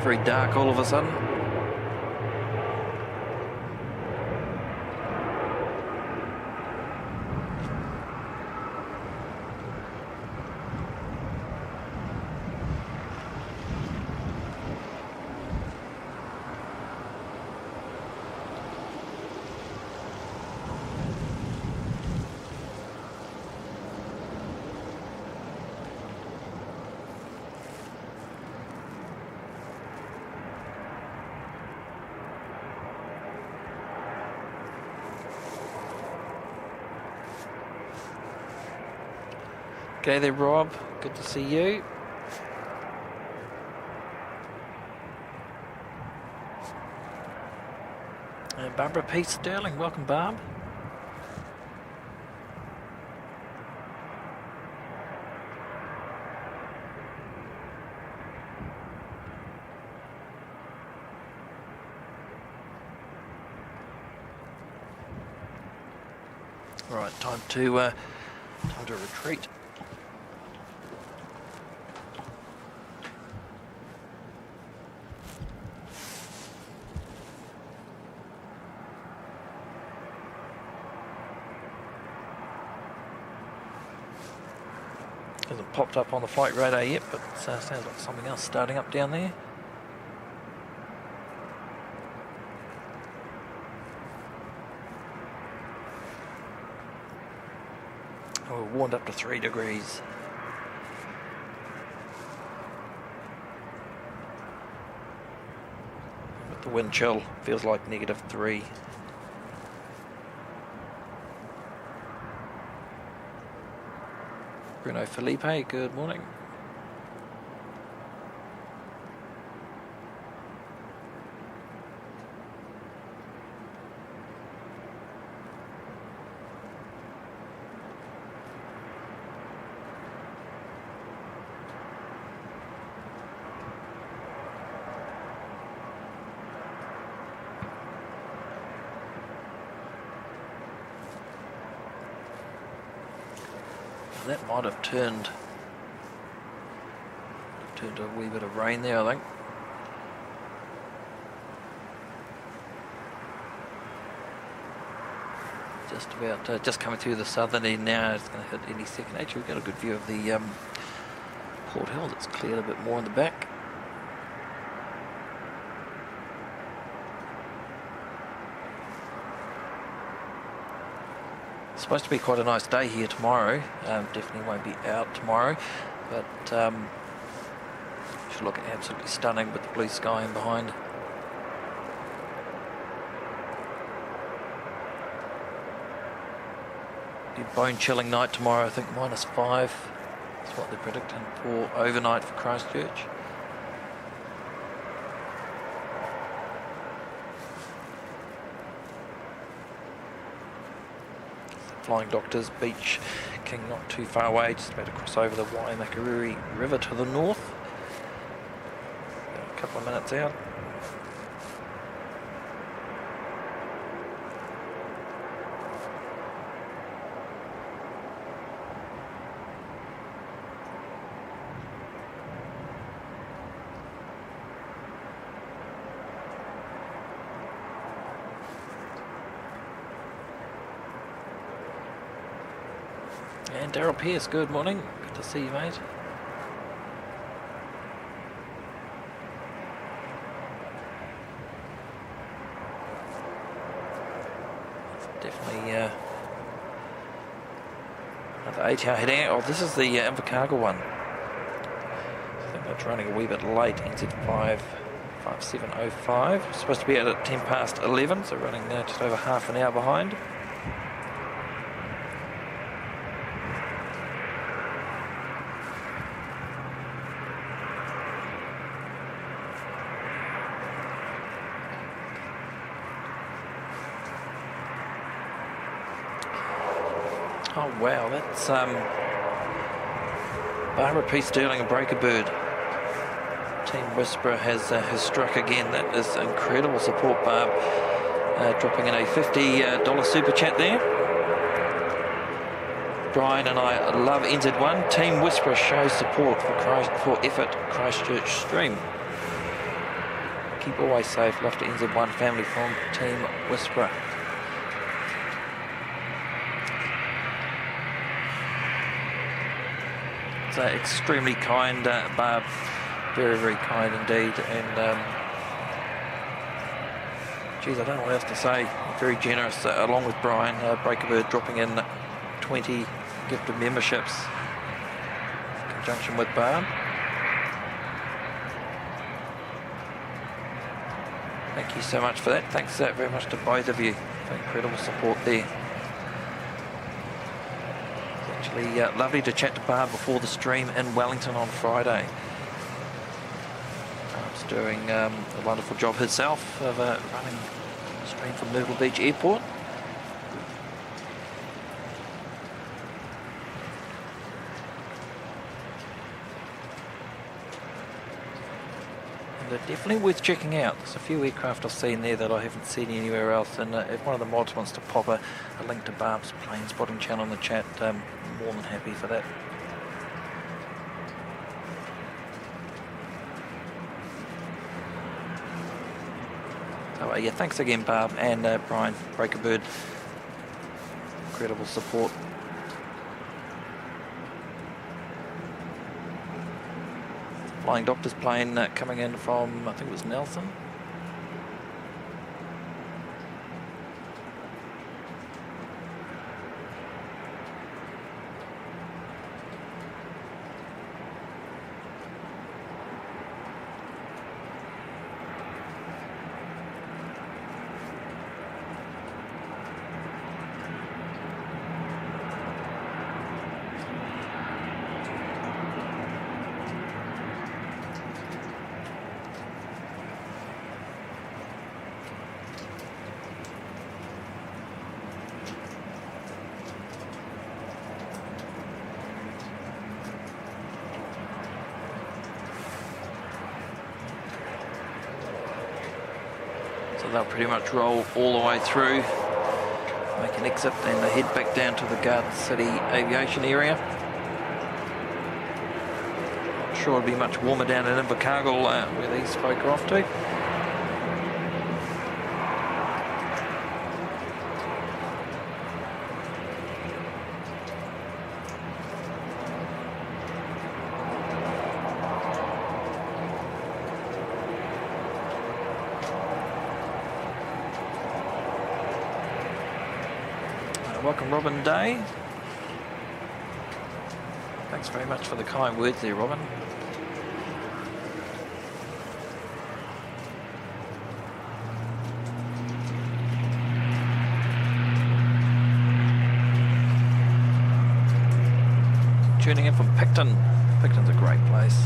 S1: very dark all of a sudden. Okay there, Rob. Good to see you. And Barbara P. Sterling. Welcome, Barb. Right, time to retreat. Hasn't popped up on the flight radar yet, but sounds like something else starting up down there. Oh, we're warmed up to 3 degrees. But the wind chill feels like -3. Bruno Felipe, good morning. That might have turned a wee bit of rain there, I think. Just about, just coming through the southern end now. It's going to hit any second. Actually, we've got a good view of the Port Hill. It's cleared a bit more in the back. It's supposed to be quite a nice day here tomorrow. Definitely won't be out tomorrow, but should look absolutely stunning with the blue sky in behind. Bone chilling night tomorrow, I think -5. That's what they're predicting for overnight for Christchurch. Flying Doctors Beach King not too far away, just about to cross over the Waimakariri River to the north. A couple of minutes out. And Daryl Pierce, good morning. Good to see you, mate. It's definitely another 8-hour heading out. Oh, this is the Invercargill one. I think that's running a wee bit late. NZ5 5705. It's supposed to be out at 11:10, so running just over half an hour behind. Oh wow, that's Barbara P. Sterling, a breaker bird. Team Whisperer has struck again. That is incredible support, Barb. Dropping in a $50 super chat there. Brian and I love NZ1. Team Whisperer shows support for Effort Christchurch stream. keep always safe. Love to NZ1 family from Team Whisperer. It's extremely kind, Barb. Very, very kind indeed. And geez, I don't know what else to say. Very generous, along with Brian. Breakabird dropping in 20 gifted memberships in conjunction with Barb. Thank you so much for that. Thanks very much to both of you for incredible support there. It's actually lovely to chat to Barb before the stream in Wellington on Friday. Barb's doing a wonderful job herself of running the stream from Myrtle Beach Airport. They're definitely worth checking out. There's a few aircraft I've seen there that I haven't seen anywhere else, and if one of the mods wants to pop a link to Barb's Planespotting channel in the chat, more than happy for that. So yeah, thanks again Barb and Brian, Breakabird. Incredible support. Flying Doctor's plane coming in from, I think it was Nelson. They'll pretty much roll all the way through, make an exit, and they head back down to the Garden City Aviation area. Not sure it'll be much warmer down in Invercargill where these folk are off to. Welcome Robin Day. Thanks very much for the kind words there, Robin. Tuning in from Picton. Picton's a great place.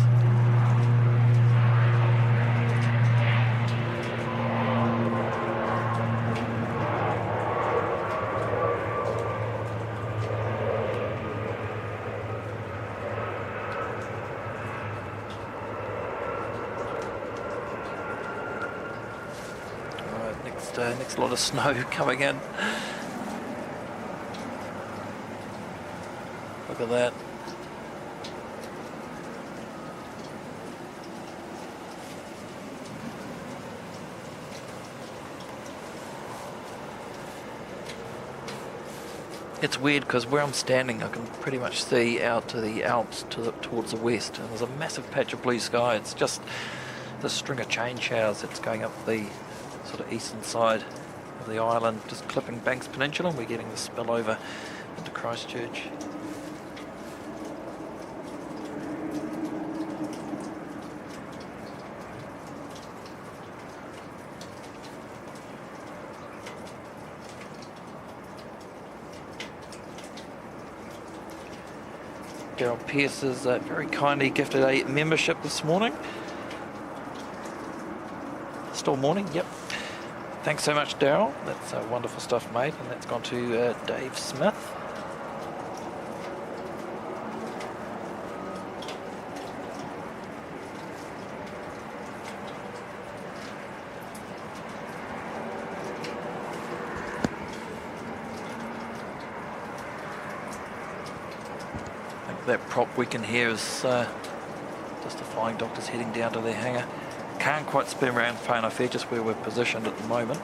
S1: Next lot of snow coming in. Look at that. It's weird because where I'm standing I can pretty much see out to the Alps towards the west, and there's a massive patch of blue sky. It's just the string of chain showers that's going up the sort of eastern side of the island, just clipping Banks Peninsula, and we're getting the spillover into Christchurch. Gerald Pearce has very kindly gifted a membership this morning. Still morning, yep. Thanks so much, Daryl. That's wonderful stuff, mate. And that's gone to Dave Smith. I think that prop we can hear is just the Flying Doctors heading down to their hangar. can't quite spin around Whanau Fair, just where we're positioned at the moment.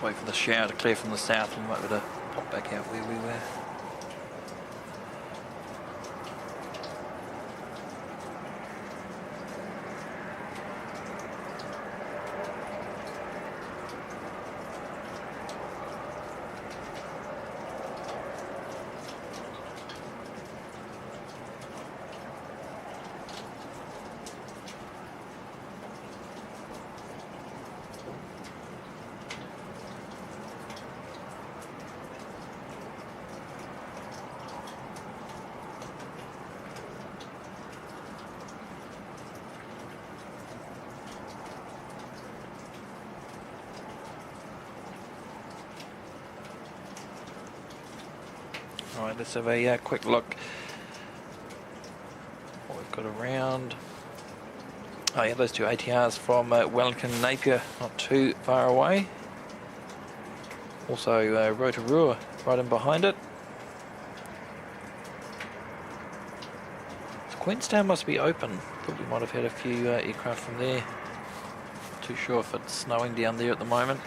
S1: Wait for the shower to clear from the south and we might be able to pop back out where we were. Alright, let's have a quick look what we've got around. Oh yeah, those two ATRs from Wellington and Napier, not too far away. Also Rotorua right in behind it. So Queenstown must be open. Thought we might have had a few aircraft from there. Not too sure if it's snowing down there at the moment.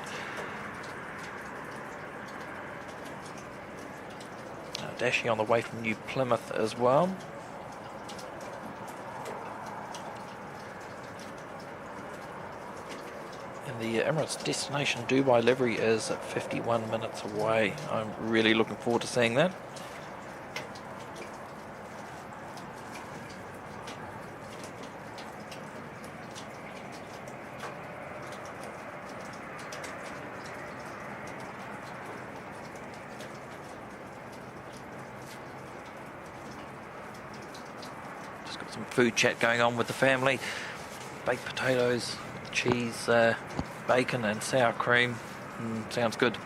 S1: Dashing on the way from New Plymouth as well. And the Emirates destination Dubai livery is 51 minutes away. I'm really looking forward to seeing that. Some food chat going on with the family. Baked potatoes, cheese, bacon and sour cream. Sounds good.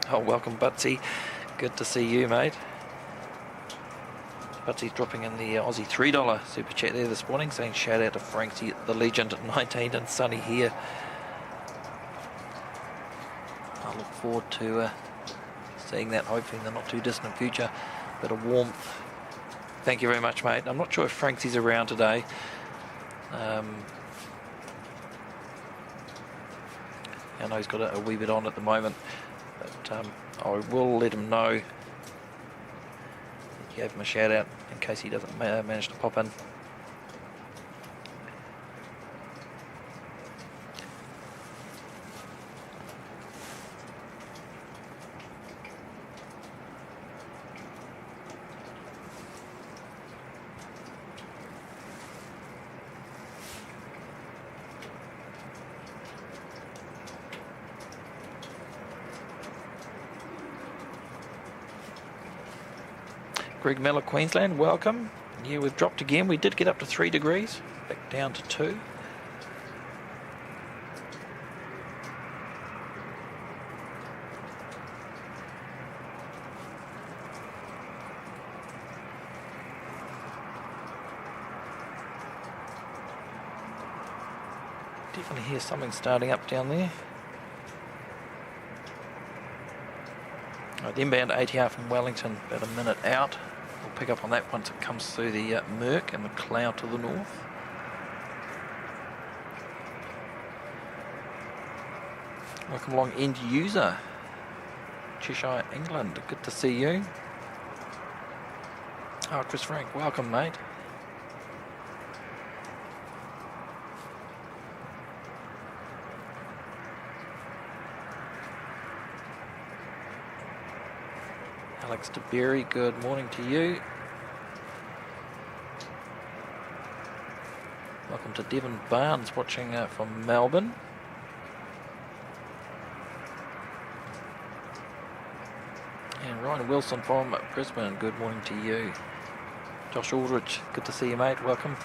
S1: Oh, welcome Butsy. Good to see you, mate. Butsy's dropping in the Aussie $3 super chat there this morning, saying shout out to Frankie the Legend at 19 and sunny here. I look forward to seeing that hopefully in the not too distant future. Bit of warmth. Thank you very much, mate. I'm not sure if Frankie's around today. I know he's got a wee bit on at the moment, but I will let him know. Gave him a shout out in case he doesn't manage to pop in. Greg Miller, Queensland, welcome. Yeah, we've dropped again. We did get up to 3 degrees, back down to 2. Definitely hear something starting up down there. Right, the inbound ATR from Wellington, about a minute out. We'll pick up on that once it comes through the murk and the cloud to the north. Welcome along, end user. Cheshire, England. Good to see you. Oh, Chris Frank, welcome, mate. Alex DeBerry, good morning to you. Welcome to Devon Barnes watching from Melbourne. And Ryan Wilson from Brisbane, good morning to you. Josh Aldridge, good to see you, mate, welcome.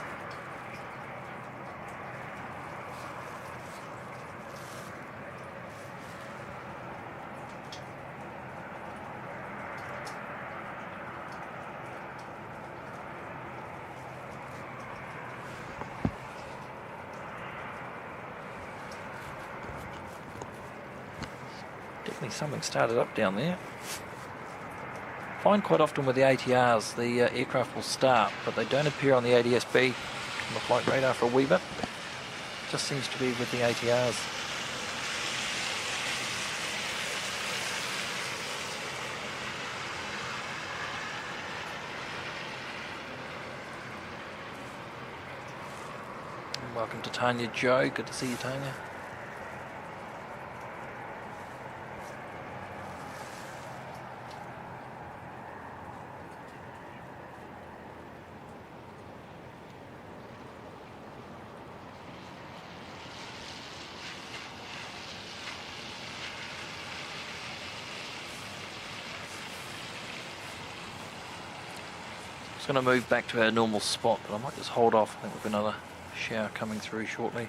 S1: Definitely something started up down there. Find quite often with the ATRs, the aircraft will start, but they don't appear on the ADS-B on the flight radar for a wee bit. Just seems to be with the ATRs. And welcome to Tanya Joe, good to see you, Tanya. Going to move back to our normal spot, but I might just hold off. I think we've got another shower coming through shortly.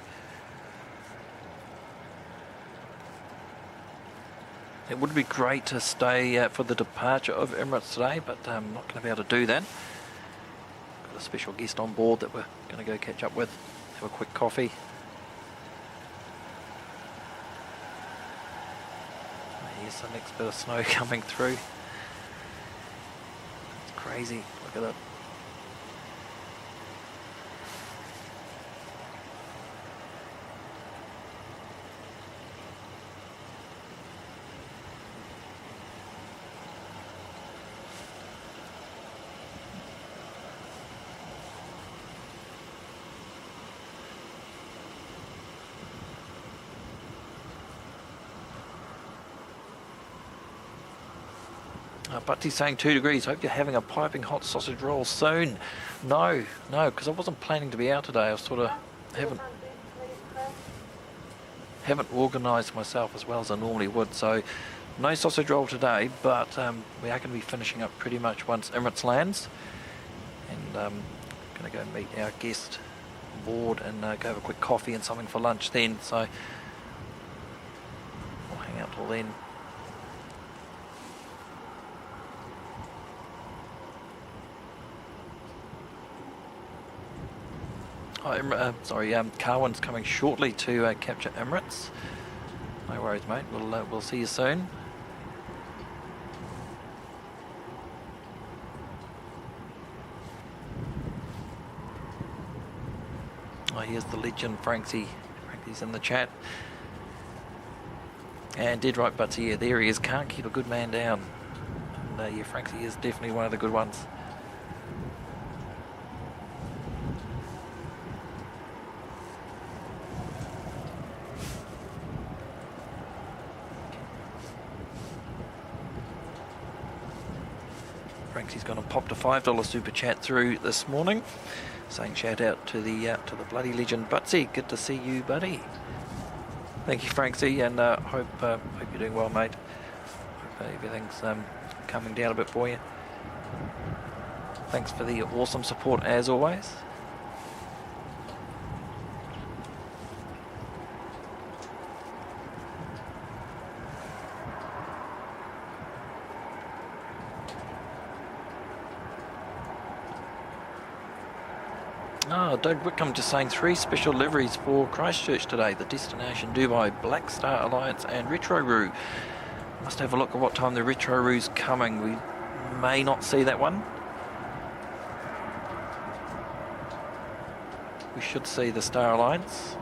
S1: It would be great to stay for the departure of Emirates today, but I'm not going to be able to do that. Got a special guest on board that we're going to go catch up with, have a quick coffee. Here's the next bit of snow coming through. It's crazy, look at that. Butty's saying 2 degrees. Hope you're having a piping hot sausage roll soon. No, because I wasn't planning to be out today. I sort of haven't organised myself as well as I normally would. So no sausage roll today, but we are going to be finishing up pretty much once Emirates lands. And going to go meet our guest board and go have a quick coffee and something for lunch then. So we'll hang out till then. Carwin's coming shortly to capture Emirates. No worries, mate. We'll see you soon. Oh, here's the legend, Frankie. Frankie's in the chat. And dead right, Butsy. Yeah, there he is. Can't keep a good man down. And yeah, Frankie is definitely one of the good ones. Frankie's gone and popped a $5 super chat through this morning, saying shout out to the bloody legend Butsy. Good to see you, buddy. Thank you, Frankie, and hope you're doing well, mate. Hope everything's coming down a bit for you. Thanks for the awesome support as always. Oh, Doug Wickham just saying 3 special liveries for Christchurch today. The destination Dubai, Black Star Alliance and Retro Roo. Must have a look at what time the Retro Roo's coming. We may not see that one. We should see the Star Alliance.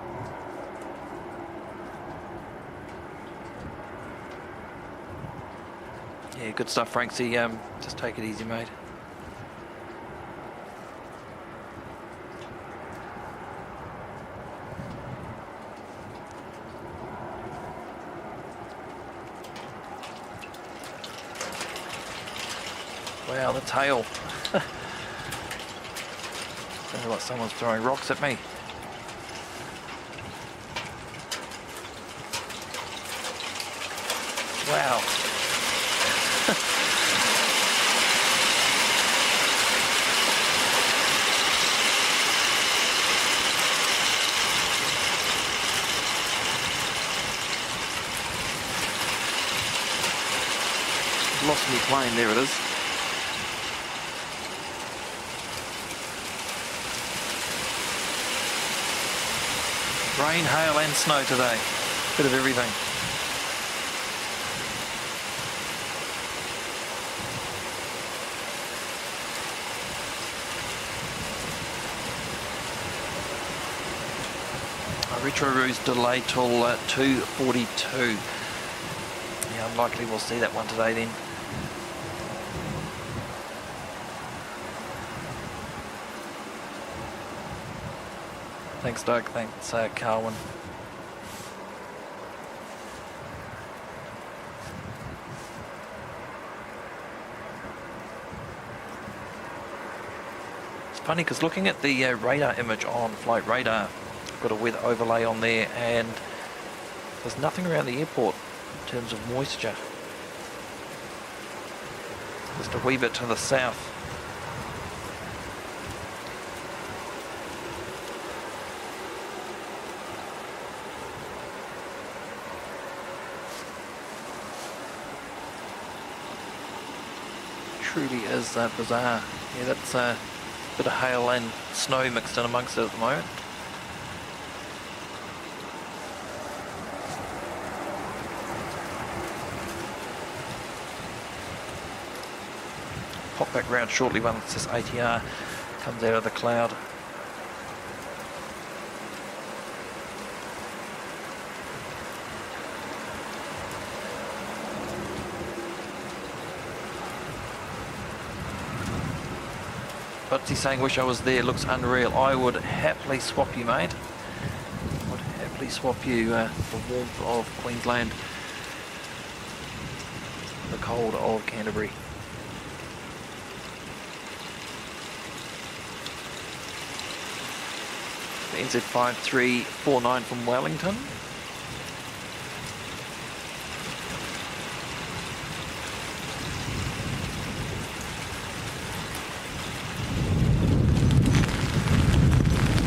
S1: Yeah, good stuff, Franksy. Just take it easy, mate. Wow, the tail. Sounds like someone's throwing rocks at me. Wow.
S2: Lost me plane, there it is.
S1: Rain, hail and snow today. Bit of everything. Retro Roo's delayed till 2:42. Yeah, unlikely we'll see that one today then. Thanks Doug, thanks Carwin. It's funny because looking at the radar image on Flight Radar, I've got a weather overlay on there and there's nothing around the airport in terms of moisture. Just a wee bit to the south. Truly is bizarre. Yeah, that's a bit of hail and snow mixed in amongst it at the moment. Pop back round shortly once this ATR comes out of the cloud. Butsy's saying, wish I was there, looks unreal. I would happily swap you, mate. Would happily swap you the warmth of Queensland, the cold of Canterbury. The NZ5349 from Wellington.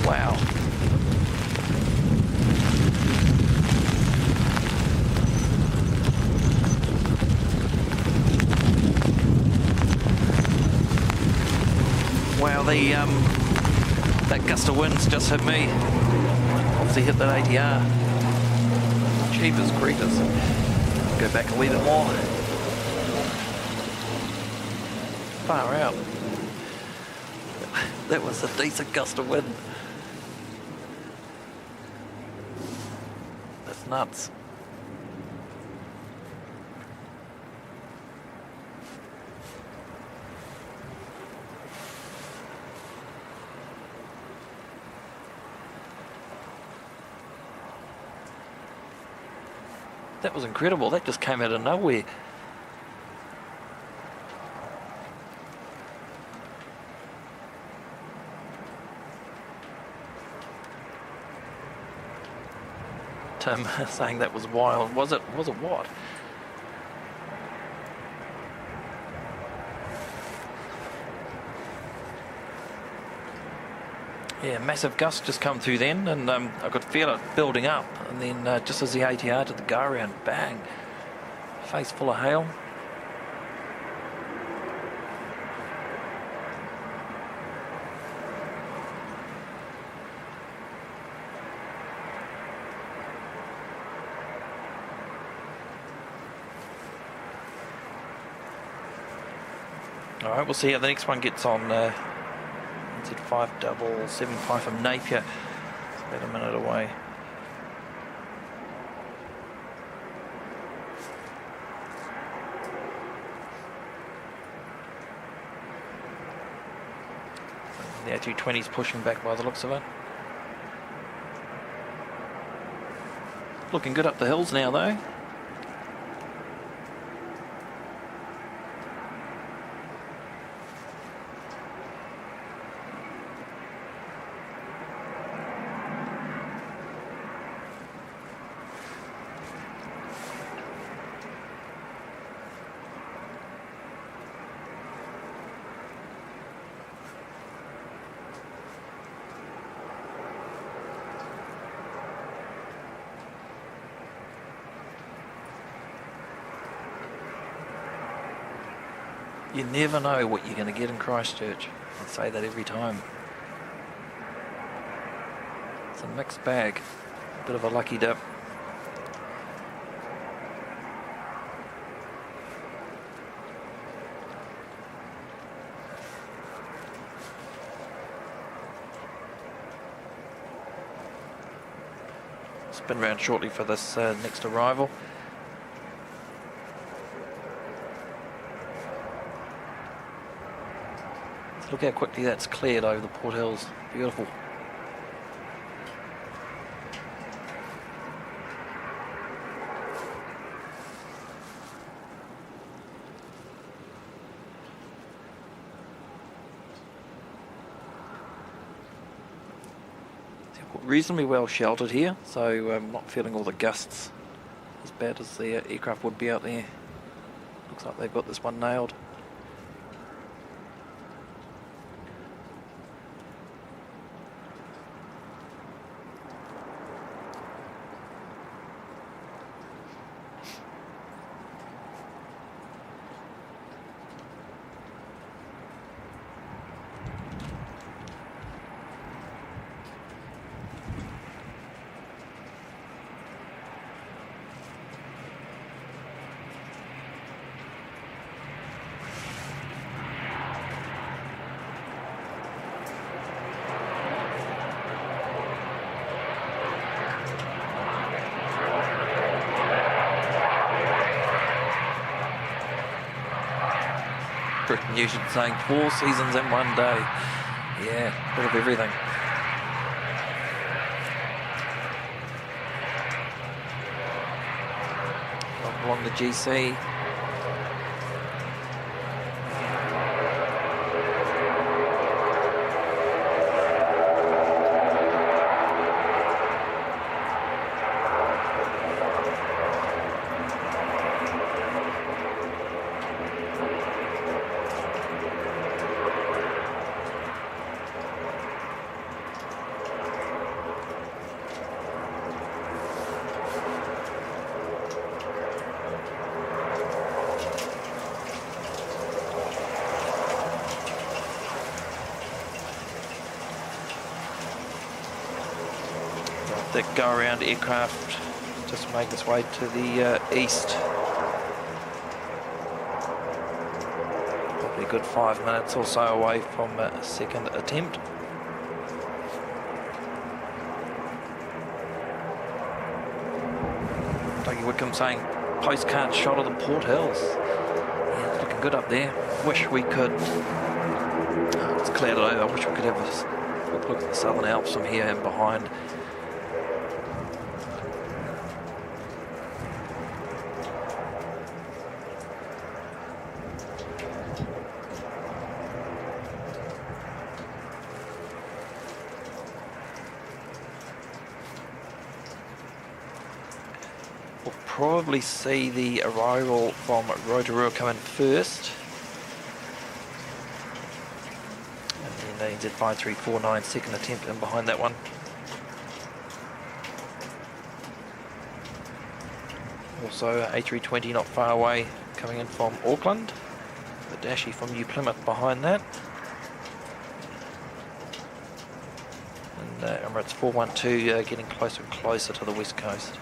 S1: Wow. Wow, that gust of wind's just hit me. Obviously hit that ATR. Jeepers creepers. Go back a wee bit more. Far out. That was a decent gust of wind. That's nuts. That was incredible. That just came out of nowhere. Tim saying that was wild. Was it? Was it what? Yeah, massive gust just come through then, and I could feel it building up, and then just as the ATR did the go around, bang, face full of hail. All right, we'll see how the next one gets on. NZ5775 from Napier. It's about a minute away. The A220's pushing back by the looks of it. Looking good up the hills now though. You never know what you're going to get in Christchurch. I say that every time. It's a mixed bag. A bit of a lucky dip. Spin round shortly for this next arrival. Look how quickly that's cleared over the Port Hills. Beautiful. Reasonably well sheltered here, so I'm not feeling all the gusts as bad as the aircraft would be out there. Looks like they've got this one nailed. You should saying 4 seasons in one day. Yeah, a bit of everything. Along the GC. The go around aircraft just make its way to the east. Probably a good 5 minutes or so away from a second attempt. Dougie Wickham saying postcard shot of the Port Hills. Yeah, it's looking good up there. Wish we could. It's clouded over. I wish we could have a quick look at the Southern Alps from here and behind. Probably see the arrival from Rotorua come in first. And then the Z5349 second attempt in behind that one. Also A320 not far away coming in from Auckland. The Dashi from New Plymouth behind that. And EMIRATES 412 getting closer and closer to the west coast.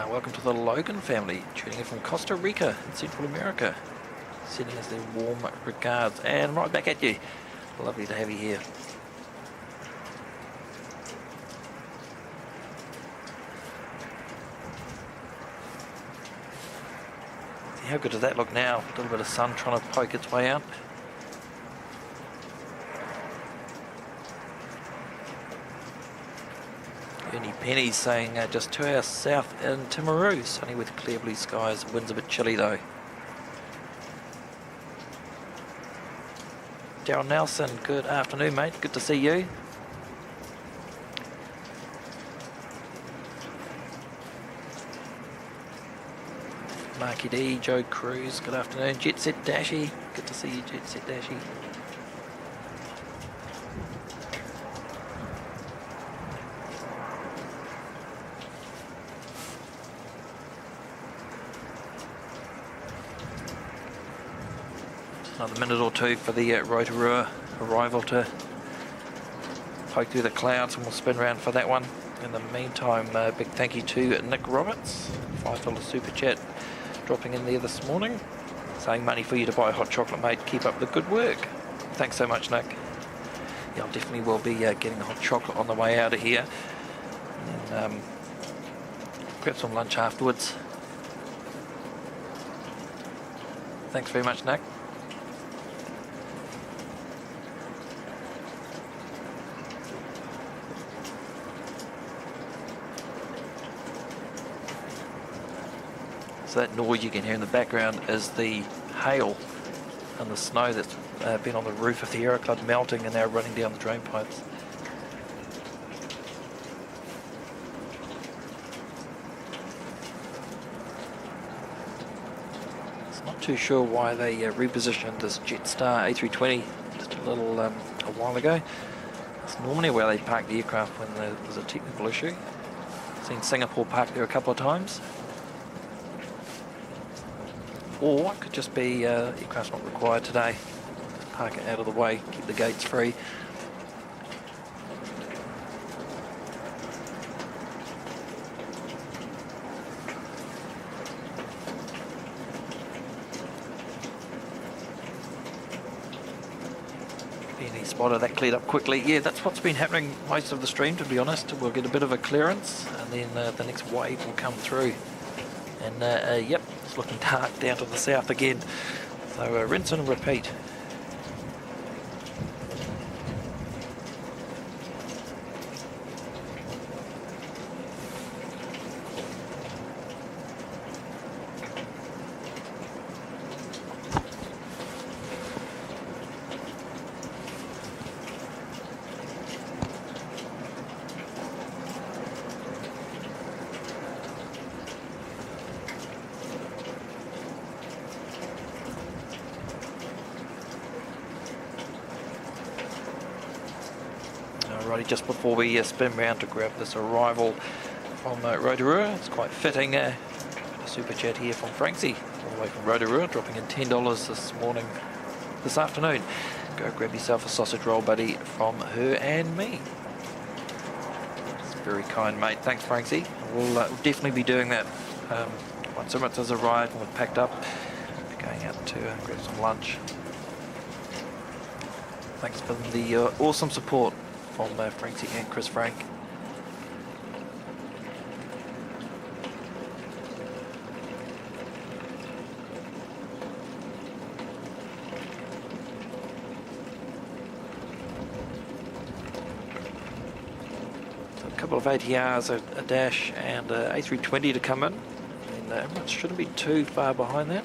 S1: Welcome to the Logan family, tuning in from Costa Rica in Central America. Sending us their warm regards, and right back at you. Lovely to have you here. See how good does that look now? A little bit of sun trying to poke its way out. Penny's saying just 2 hours south in Timaru, sunny with clear blue skies. Winds a bit chilly though. Darryl Nelson, good afternoon mate, good to see you. Marky D, Joe Cruz, good afternoon. Jet Set Dashi, good to see you Jet Set Dashi. Another minute or two for the Rotorua arrival to poke through the clouds, and we'll spin around for that one. In the meantime, big thank you to Nick Roberts, $5 super chat dropping in there this morning, saying money for you to buy hot chocolate, mate. Keep up the good work. Thanks so much, Nick. Yeah, I definitely will be getting a hot chocolate on the way out of here, and grab some lunch afterwards. Thanks very much, Nick. So that noise you can hear in the background is the hail and the snow that's been on the roof of the Aero Club melting and now running down the drain pipes. It's not too sure why they repositioned this Jetstar A320 just a little a while ago. It's normally where they park the aircraft when there's a technical issue. I've seen Singapore park there a couple of times. Or it could just be aircraft's not required today. Just park it out of the way, keep the gates free. Any spotter that cleared up quickly. Yeah, that's what's been happening most of the stream, to be honest. We'll get a bit of a clearance, and then the next wave will come through. And yep, it's looking dark down to the south again. So rinse and repeat. Alrighty, just before we spin round to grab this arrival from Rotorua, it's quite fitting. A super chat here from Francie, all the way from Rotorua, dropping in $10 this afternoon. Go grab yourself a sausage roll, buddy, from her and me. It's very kind, mate. Thanks, Francie. We'll definitely be doing that once Emirates has arrived and we're packed up. We're going out to grab some lunch. Thanks for the awesome support from Francie and Chris Frank. So a couple of ATRs, a dash and a A320 to come in, and Emirates shouldn't be too far behind that.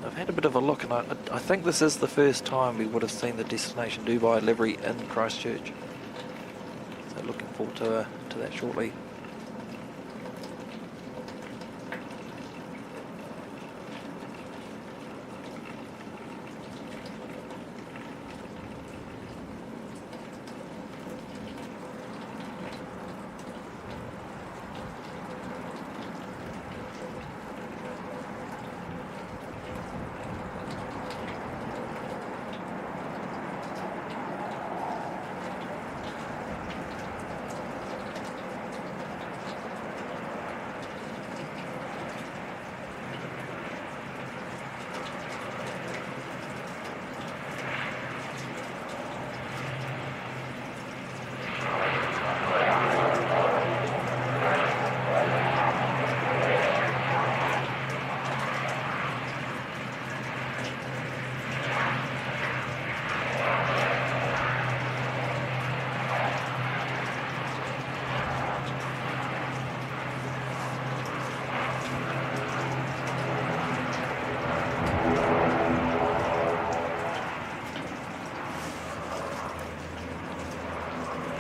S1: I've had a bit of a look, and I think this is the first time we would have seen the Destination Dubai livery in Christchurch. So looking forward to that shortly.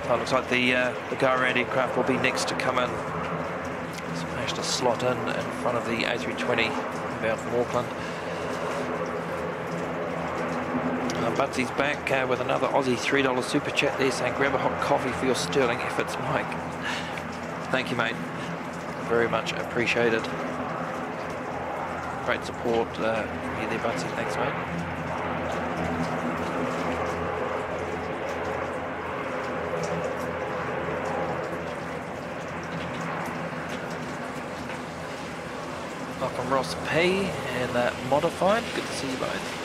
S1: Well, looks like the go-around aircraft will be next to come in. It's managed to slot in front of the A320 bound from Auckland. Butsy's back with another Aussie $3 super chat there saying grab a hot coffee for your sterling efforts, Mike. Thank you, mate. Very much appreciated. Great support from you there, Butsy. Thanks, mate. Welcome, Ross P. and Modified. Good to see you both.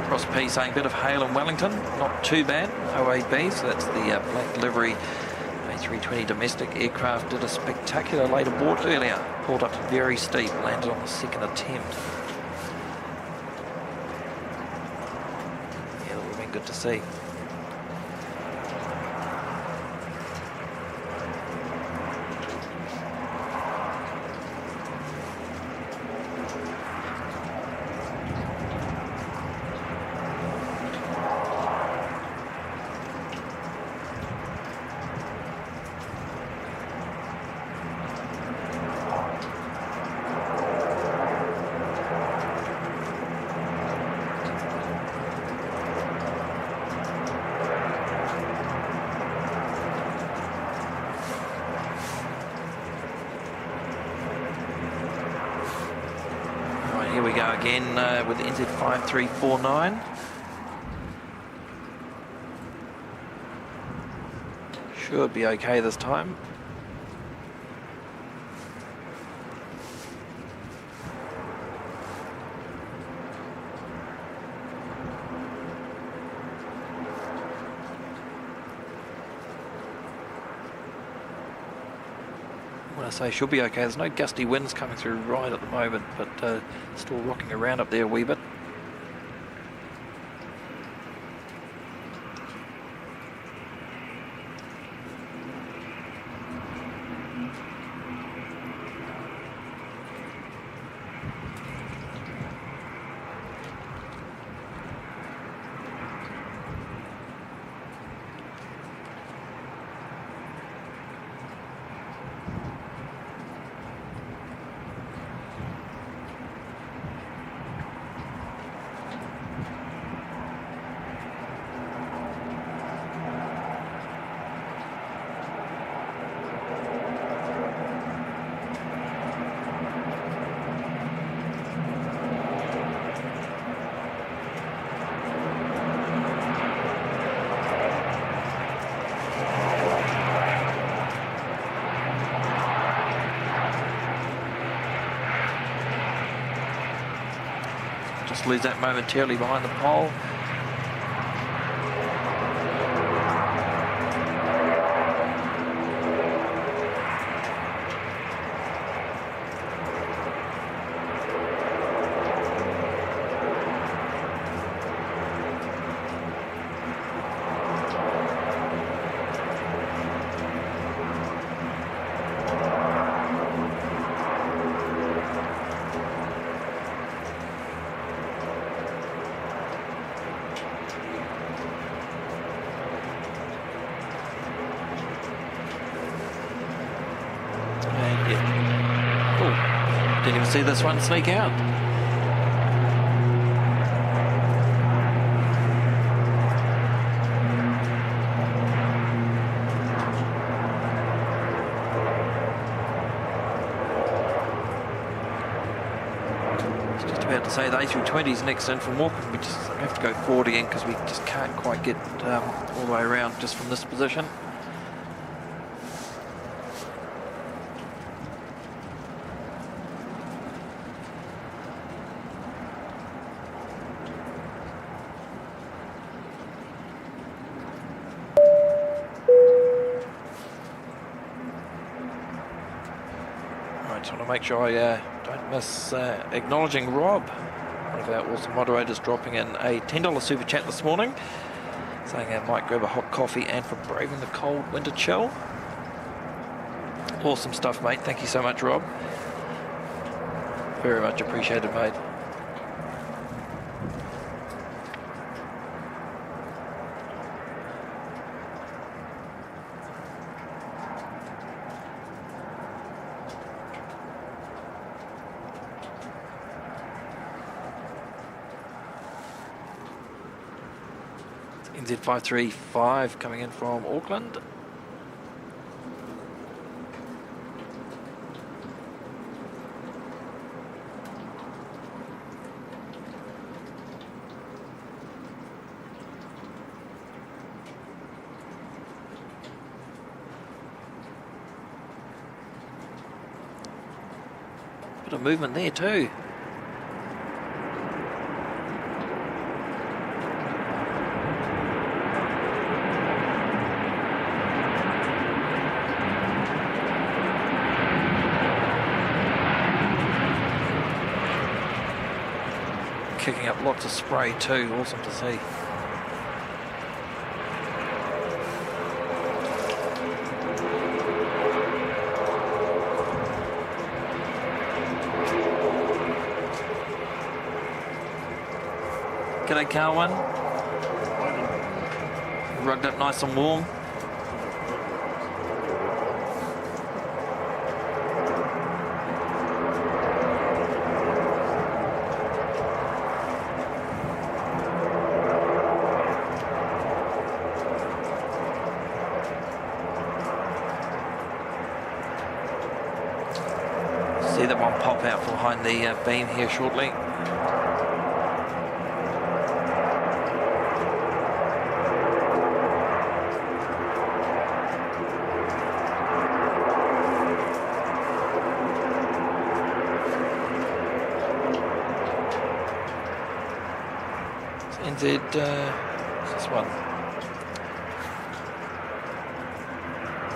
S1: Ross P saying bit of hail in Wellington, not too bad. OAB, so that's the black livery A320 domestic aircraft. Did a spectacular late abort earlier. Pulled up very steep, landed on the second attempt. Yeah, that would have been good to see. Here we go again with the NZ5349. Should be okay this time. When I say should be okay, there's no gusty winds coming through right at the moment, but still rocking around up there a wee bit. Just lose that momentarily behind the pole. Didn't even see this one sneak out. Just about to say the A320's next in from Auckland. We just have to go forward again because we just can't quite get all the way around just from this position. Just want to make sure I don't miss acknowledging Rob, one of our awesome moderators, dropping in a $10 super chat this morning, saying Mike, grab a hot coffee and for braving the cold winter chill. Awesome stuff, mate. Thank you so much, Rob. Very much appreciated, mate. NZ535 coming in from Auckland. Bit of movement there too. Kicking up lots of spray too, awesome to see. G'day Carwin. Rugged up nice and warm. See that one pop out from behind the beam here shortly. NZ, what's this one?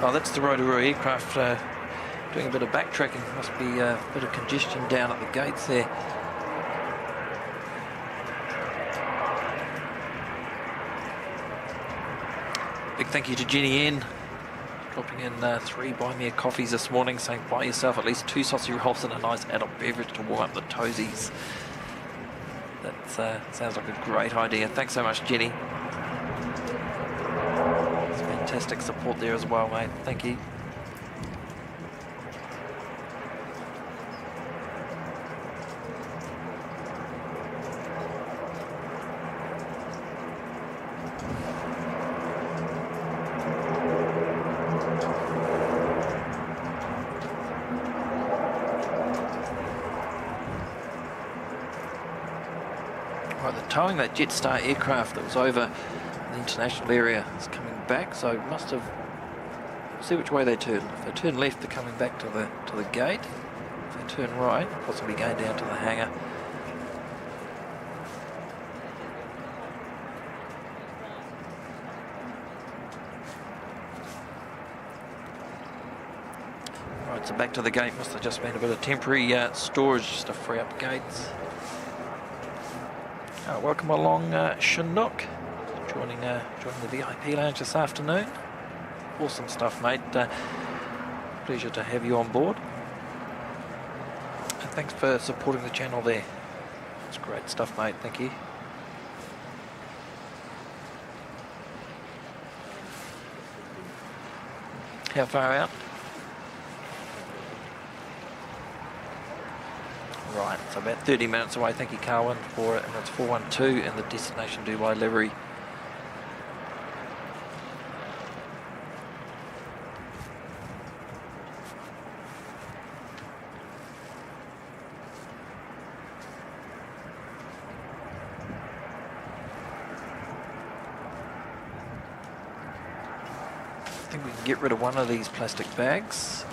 S1: Oh, that's the Rotorua aircraft doing a bit of backtracking. Must be a bit of congestion down at the gates there. Big thank you to Jenny N, dropping in 3 buy me a coffees this morning, saying buy yourself at least 2 sausage rolls and a nice adult beverage to warm up the toesies. That sounds like a great idea. Thanks so much, Jenny. It's fantastic support there as well, mate. Thank you. Right, they're towing that Jetstar aircraft that was over the international area. It's coming back, so must have. See which way they turn. If they turn left, they're coming back to the gate. If they turn right, possibly going down to the hangar. Right, so back to the gate. Must have just been a bit of temporary storage just to free up gates. Welcome along, Chinook, joining the VIP lounge this afternoon. Awesome stuff, mate. Pleasure to have you on board. And thanks for supporting the channel there. It's great stuff, mate. Thank you. How far out? Right, so about 30 minutes away. Thank you, Carwin, for it. And it's 412 in the destination Dubai livery. I think we can get rid of one of these plastic bags.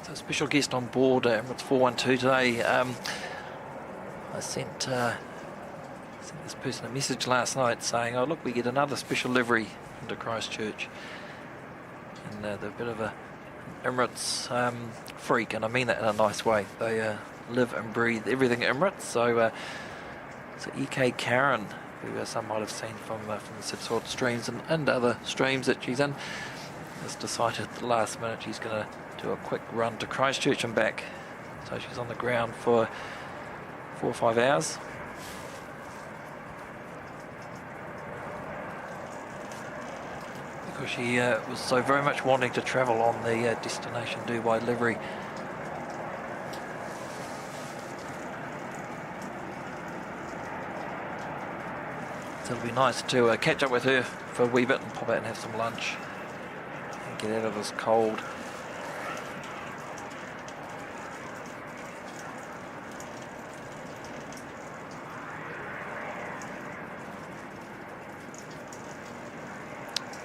S1: So special guest on board, Emirates 412 today. I sent this person a message last night saying, oh look, we get another special livery into Christchurch. And they're a bit of an Emirates freak, and I mean that in a nice way. They live and breathe everything Emirates. So EK Karen, who some might have seen from the Sipsword streams and other streams that she's in, has decided at the last minute she's going to do a quick run to Christchurch and back. So she's on the ground for 4 or 5 hours. Because she was so very much wanting to travel on the Destination Dubai livery. So it'll be nice to catch up with her for a wee bit and pop out and have some lunch and get out of this cold.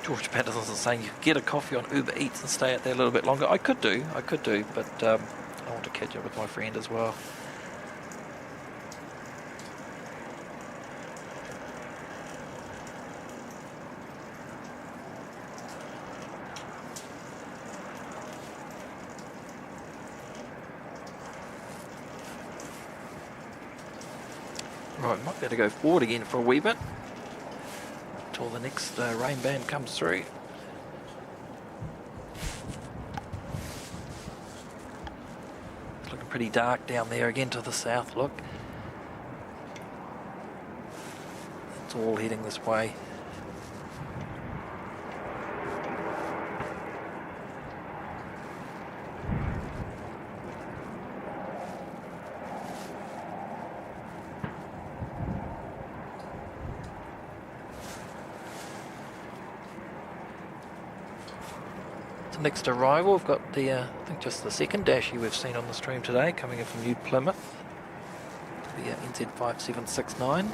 S1: George Patterson's saying you could get a coffee on Uber Eats and stay out there a little bit longer. I could do, but I want to catch up with my friend as well. Right, might better go forward again for a wee bit until the next rain band comes through. It's looking pretty dark down there again to the south, look. It's all heading this way. Next arrival, we've got the, I think just the second Dashie we've seen on the stream today, coming in from New Plymouth, the NZ5769.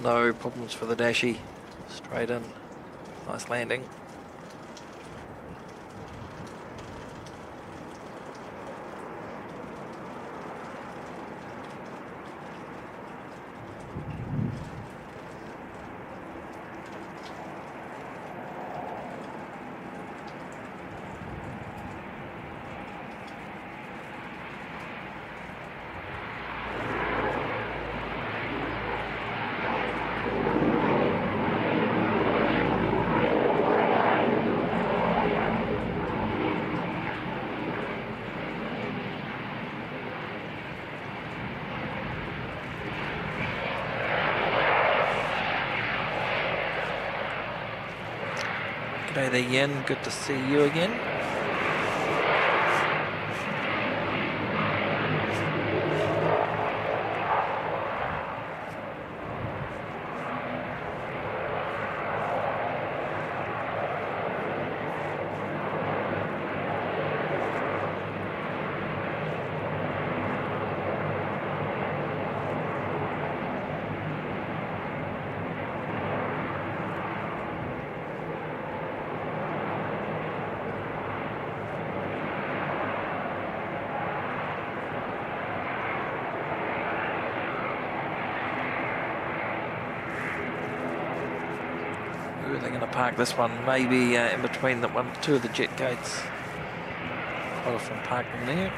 S1: No problems for the Dashie, straight in, nice landing. G'day there, Yen. Good to see you again. They're going to park this one maybe in between two of the jet gates. Quite often parking there.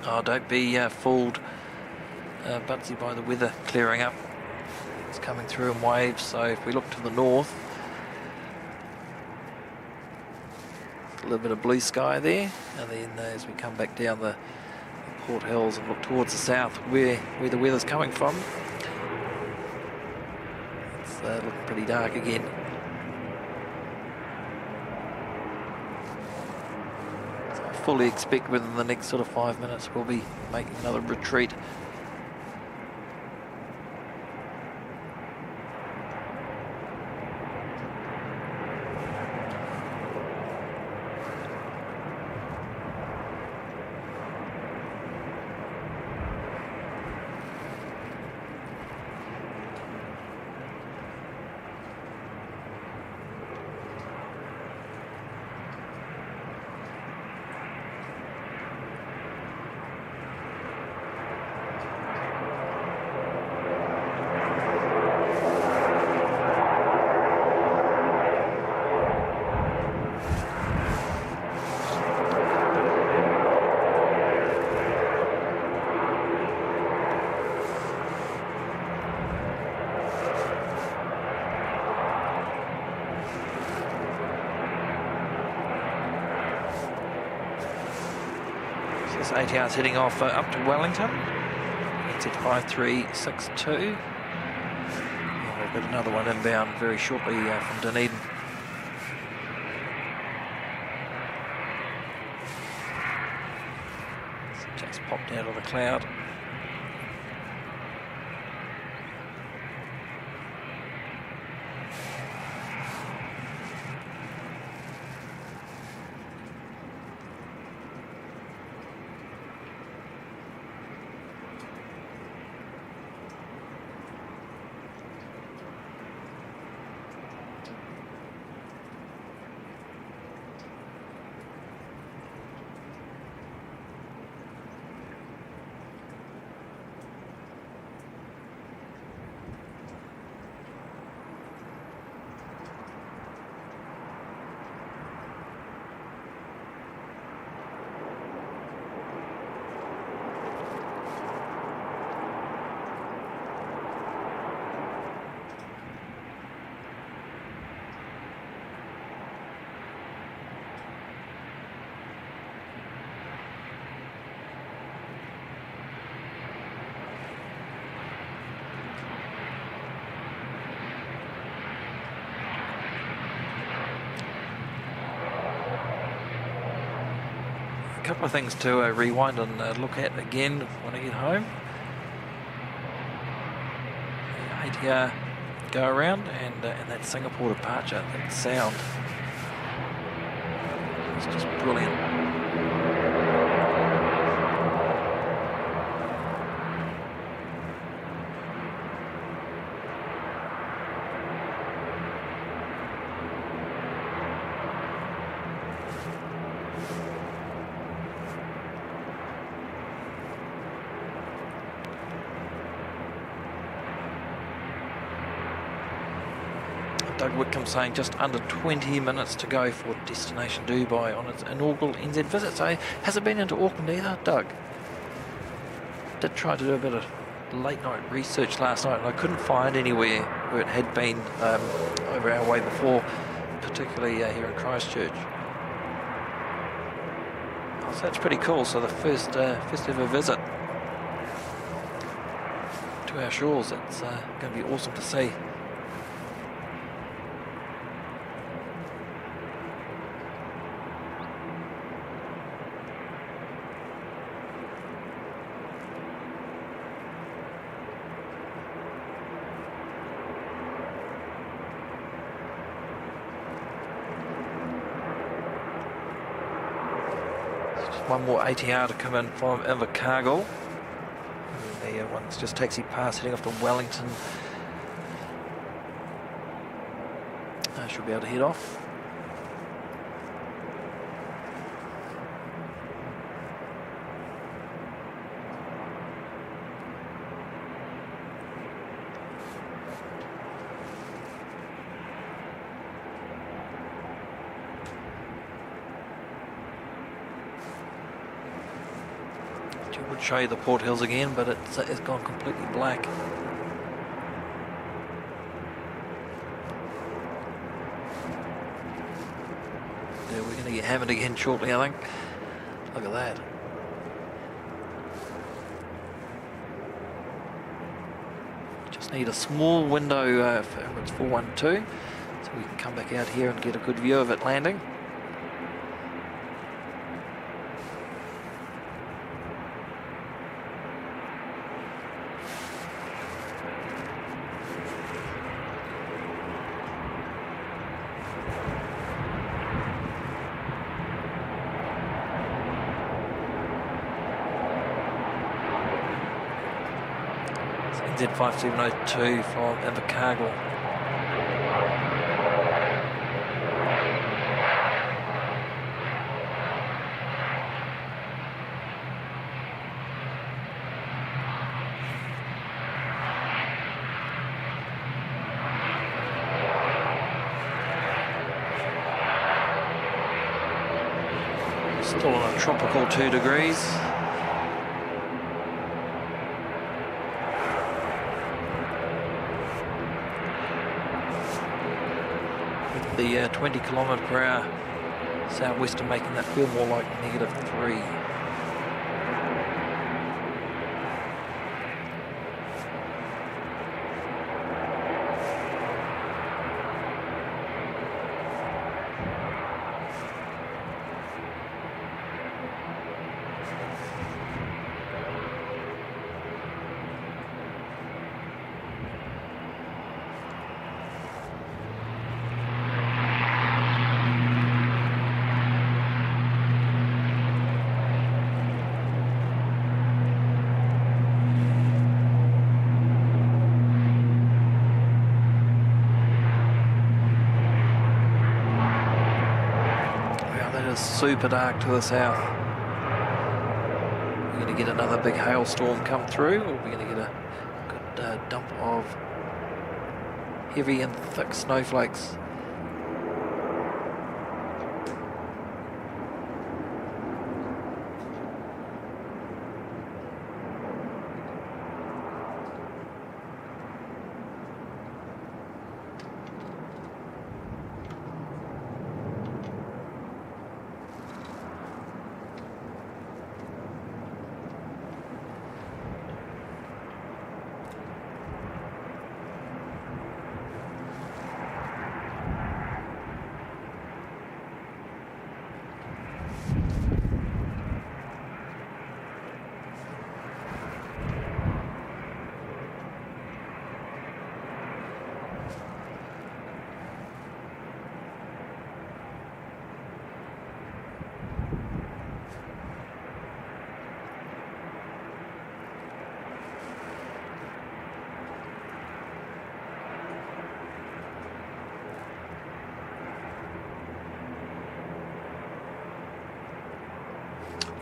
S1: Oh, don't be fooled, Butsy, by the weather clearing up. It's coming through in waves, so if we look to the north, a little bit of blue sky there, and then as we come back down the Port Hills and look towards the south where the weather's coming from, it's looking pretty dark again. So I fully expect within the next sort of 5 minutes we'll be making another retreat. this ATR's heading off up to Wellington. It's at 5362. And we've got another one inbound very shortly from Dunedin. Just popped out of the cloud. A couple of things to rewind and look at again when I get home. The ATR go around and that Singapore departure, that sound, it's just brilliant. Doug Wickham saying just under 20 minutes to go for destination Dubai on its inaugural NZ visit. So hasn't been into Auckland either, Doug. Did try to do a bit of late night research last night and I couldn't find anywhere where it had been over our way before, particularly here in Christchurch. So that's pretty cool. So the first ever visit to our shores. It's going to be awesome to see. One more ATR to come in from Invercargill. The one's just taxi past heading off to Wellington. Should be able to head off. I would show you the Port Hills again, but it's gone completely black. Yeah, we're going to get hammered again shortly, I think. Look at that. Just need a small window for Emirates 412, so we can come back out here and get a good view of it landing. NZ5702 from Invercargill. Still on a tropical 2 degrees. The 20 km/h southwester making that feel more like -3. super dark to the south. We're going to get another big hailstorm come through, or we're going to get a good dump of heavy and thick snowflakes.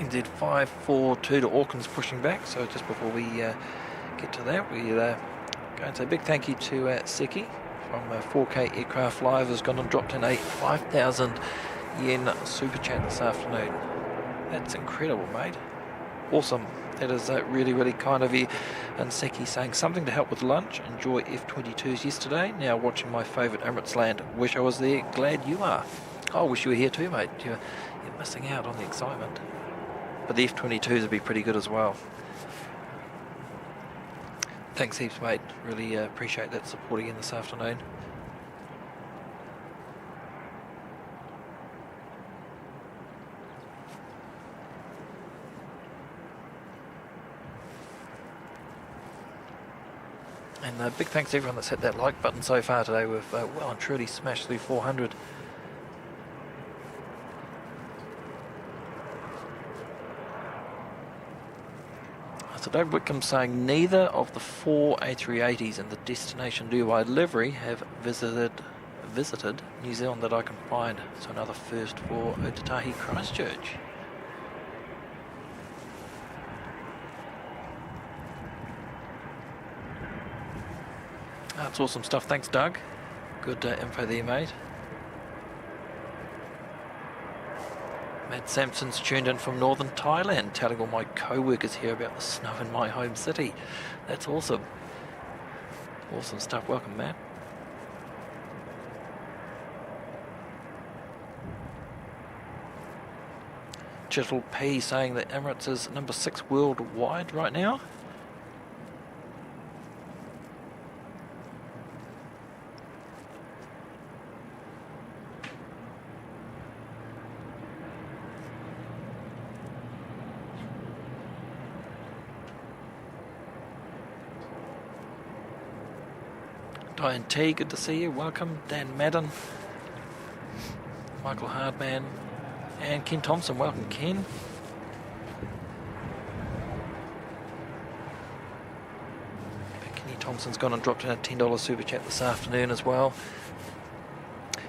S1: Indeed, 542 to Auckland's pushing back. So just before we get to that, we go and say a big thank you to Seki from 4K Aircraft Live, has gone and dropped in a 5,000 yen super chat this afternoon. That's incredible, mate. Awesome. That is really, really kind of you. And Seki saying something to help with lunch. Enjoy F-22s yesterday. Now watching my favourite Emirates land. Wish I was there. Glad you are. I wish you were here too, mate. You're missing out on the excitement. But the F-22s would be pretty good as well. Thanks heaps, mate. Really appreciate that support again this afternoon. And big thanks to everyone that's hit that like button so far today. We've well and truly smashed through 400. So Doug Wickham saying neither of the 4 A380s in the destination Dubai livery have visited New Zealand that I can find. So another first for Otatahi Christchurch. That's awesome stuff. Thanks, Doug. Good info there, mate. Matt Sampson's tuned in from northern Thailand, telling all my co-workers here about the snow in my home city. That's awesome. Awesome stuff. Welcome, Matt. Chittle P saying that Emirates is number 6 worldwide right now. Diane T, good to see you. Welcome. Dan Madden, Michael Hardman, and Ken Thompson. Welcome, Ken. Kenny Thompson's gone and dropped in a $10 super chat this afternoon as well.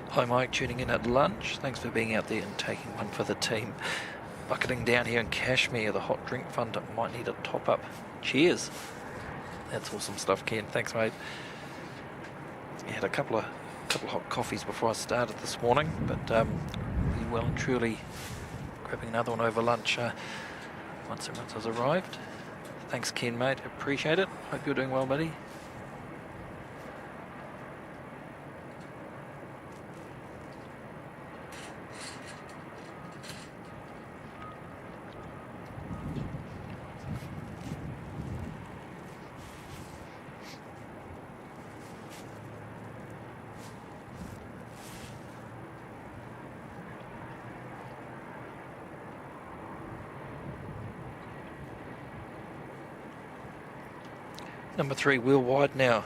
S1: Hi, Mike, tuning in at lunch. Thanks for being out there and taking one for the team. Bucketing down here in Kashmir, the hot drink fund might need a top up. Cheers. That's awesome stuff, Ken. Thanks, mate. I had a couple of hot coffees before I started this morning, but really well and truly grabbing another one over lunch once everyone has arrived. Thanks, Ken, mate. Appreciate it. Hope you're doing well, buddy. Number 3 wheel wide now.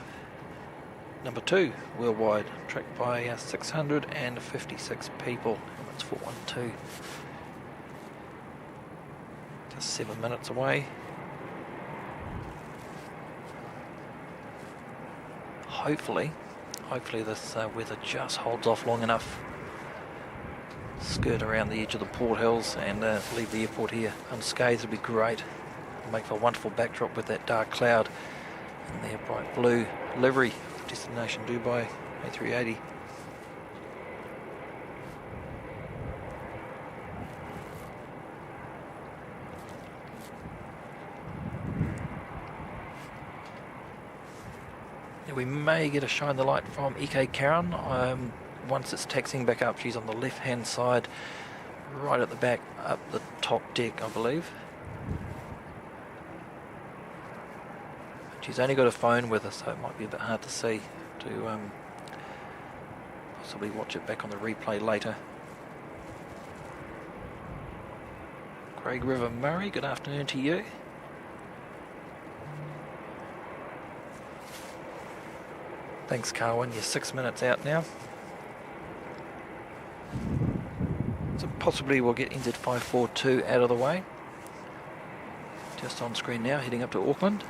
S1: Number 2 wheel wide, tracked by 656 people. That's 412. Just 7 minutes away. Hopefully this weather just holds off long enough skirt around the edge of the port hills and leave the airport here unscathed would be great. Make for a wonderful backdrop with that dark cloud and their bright blue livery. Destination Dubai A380. We may get a shine the light from EK Karen. Once it's taxiing back up, she's on the left hand side, right at the back, up the top deck, I believe. She's only got a phone with her, so it might be a bit hard to see, to possibly watch it back on the replay later. Craig River Murray, good afternoon to you. Thanks, Carwin. You're 6 minutes out now. So possibly we'll get NZ542 out of the way. Just on screen now, heading up to Auckland.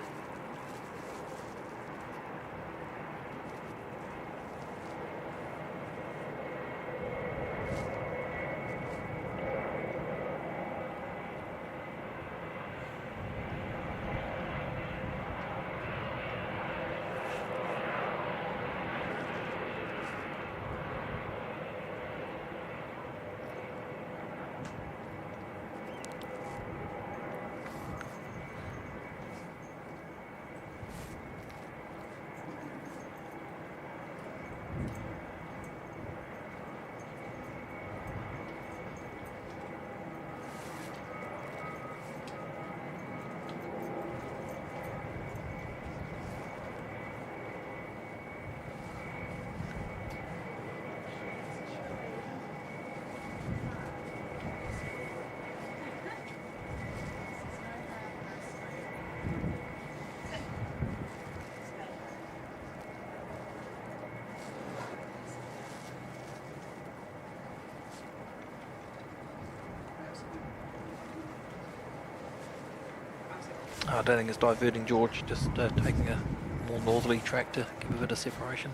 S1: I don't think it's diverting, George, just taking a more northerly track to give a bit of separation.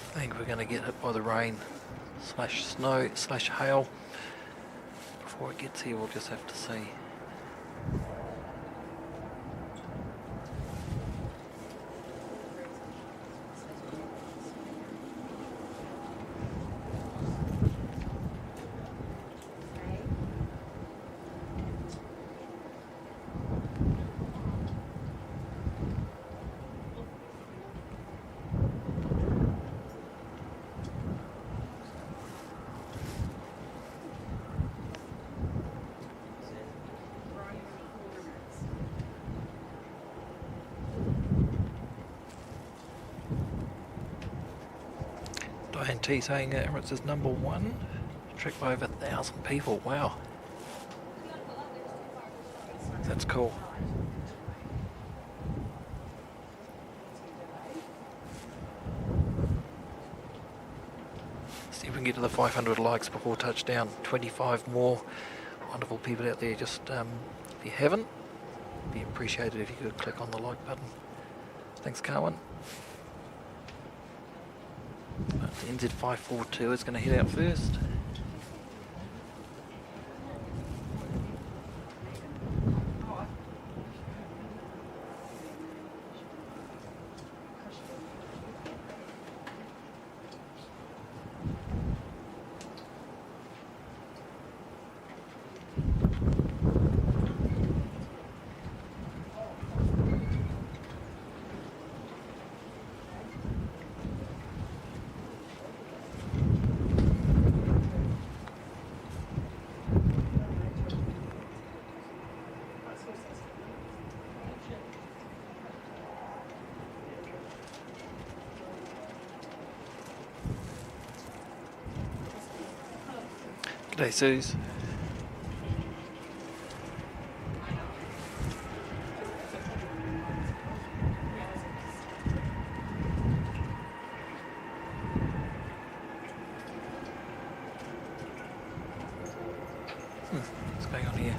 S1: I think we're going to get hit by the rain slash snow slash hail before it gets here. We'll just have to see. Diane T saying Emirates is number one, tracked by over 1,000 people. Wow, that's cool. See if we can get to the 500 likes before touchdown. 25 more wonderful people out there. Just if you haven't, it'd be appreciated if you could click on the like button. Thanks, Carwin. The NZ542 is going to head out first. G'day, Suze. What's going on here?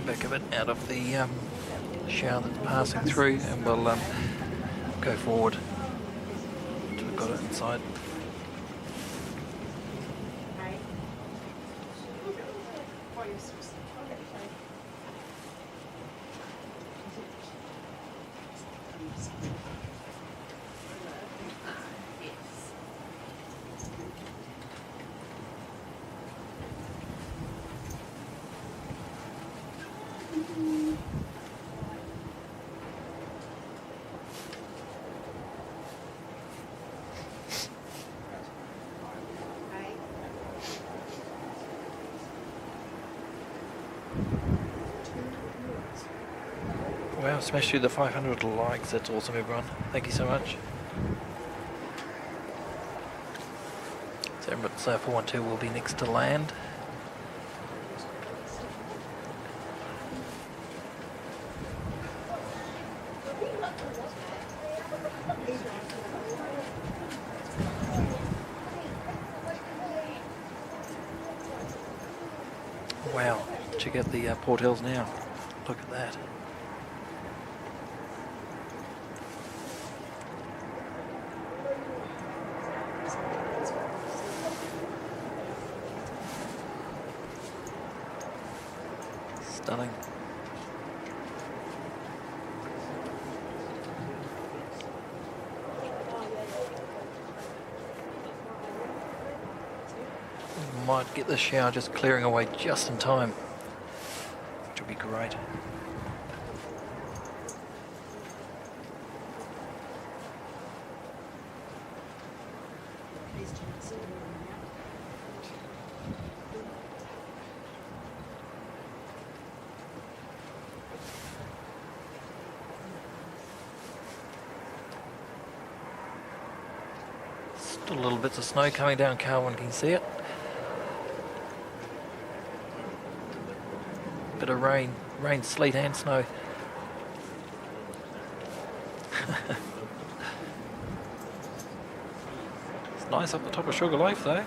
S1: Back a bit out of the shower that's passing through, and we'll go forward until we've got it inside. Wow, smashed through the 500 likes. That's awesome, everyone. Thank you so much. So Emirates 412 will be next to land. Wow, check out the Port Hills now. Look at that. Stunning. Might get the shower just clearing away just in time, which will be great. Still little bits of snow coming down Carwin, can you see it? Bit of rain, sleet and snow. It's nice up the top of Sugarloaf though.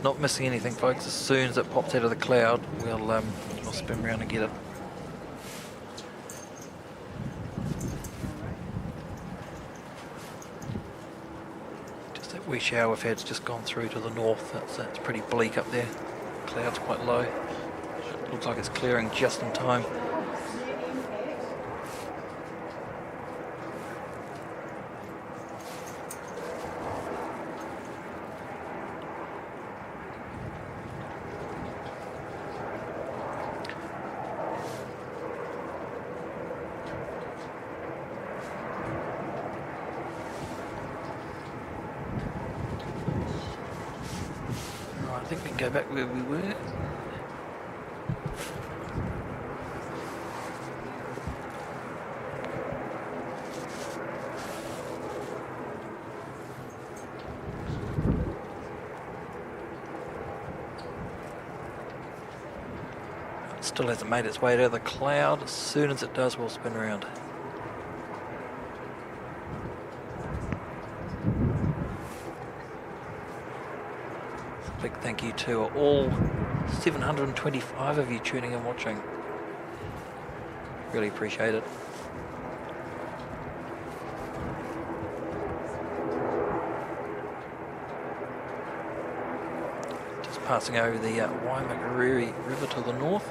S1: Not missing anything, folks. As soon as it pops out of the cloud, we'll spin around and get it. Just that wee shower we've had's just gone through to the north. That's pretty bleak up there. Cloud's quite low. Looks like it's clearing just in time. Right, I think we can go back where we were. Still hasn't made its way out of the cloud. As soon as it does, we'll spin around. big thank you to all 725 of you tuning and watching. Really appreciate it. Just passing over the Waimakariri River to the north.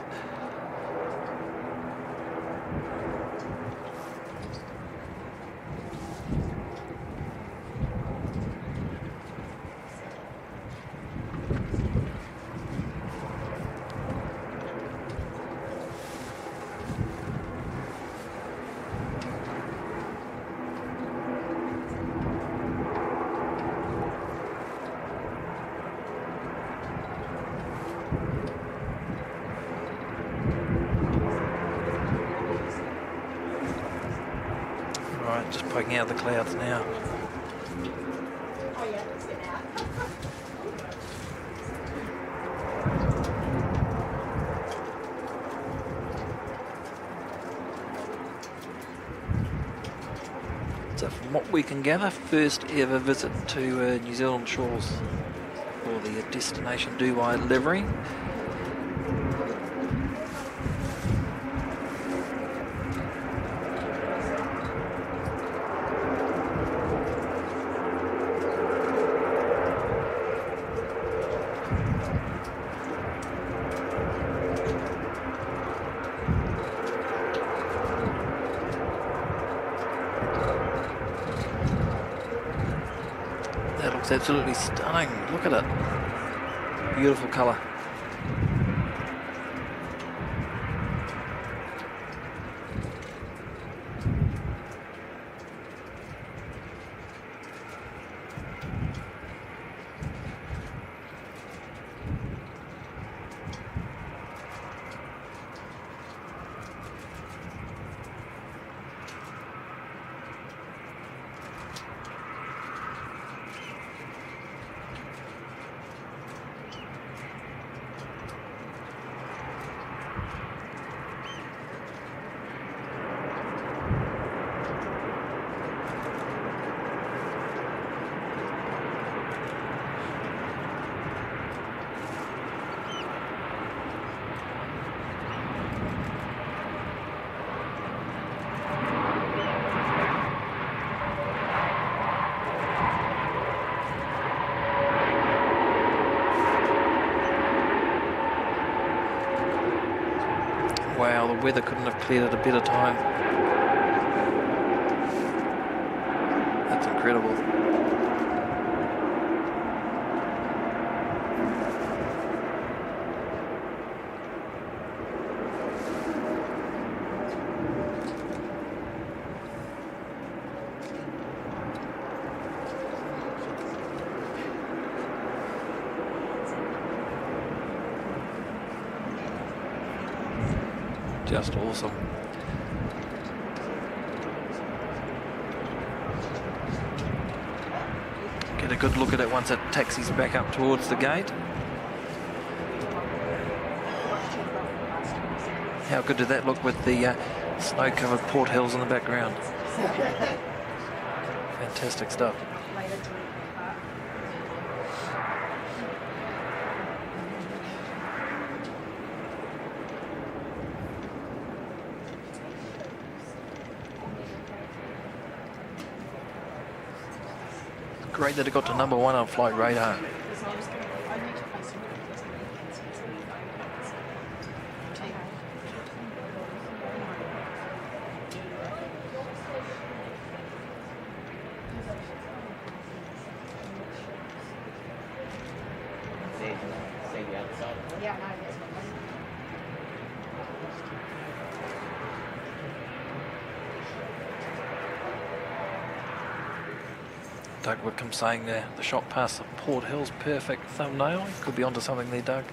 S1: Just poking out the clouds now.
S3: Oh yeah, let's get out.
S1: So from what we can gather, first ever visit to New Zealand shores for the destination Dubai livery. That looks absolutely stunning. Look at it. Beautiful colour. Wow, the weather couldn't have cleared at a better time. That's incredible. Just awesome. Get a good look at it once it taxis back up towards the gate. How good did that look with the snow-covered Port Hills in the background? Fantastic stuff. Great that it got to number 1 on flight radar.
S3: Yeah, no, that's not bad.
S1: Doug Wickham saying the shot past the Port Hills, perfect thumbnail. Could be onto something there, Doug.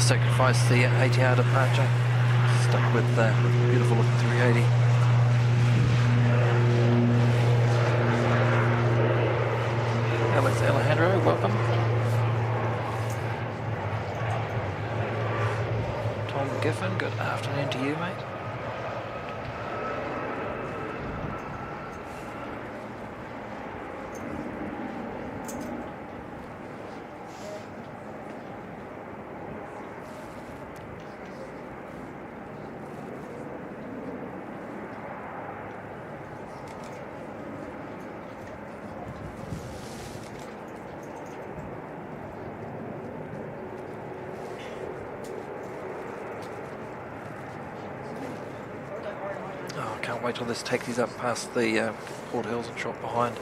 S1: sacrificed the ATR departure. Stuck with the beautiful looking 380. Alex Alejandro, welcome. Tom Giffen, good afternoon to you, mate. Wait till this taxis up past the Port Hills and shot behind.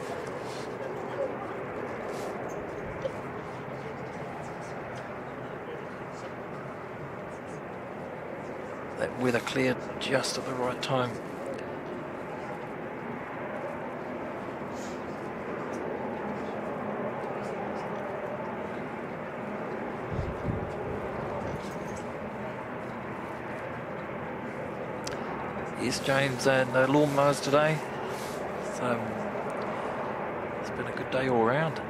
S1: That weather cleared just at the right time. Yes, James, no lawnmowers today. So it's been a good day all round.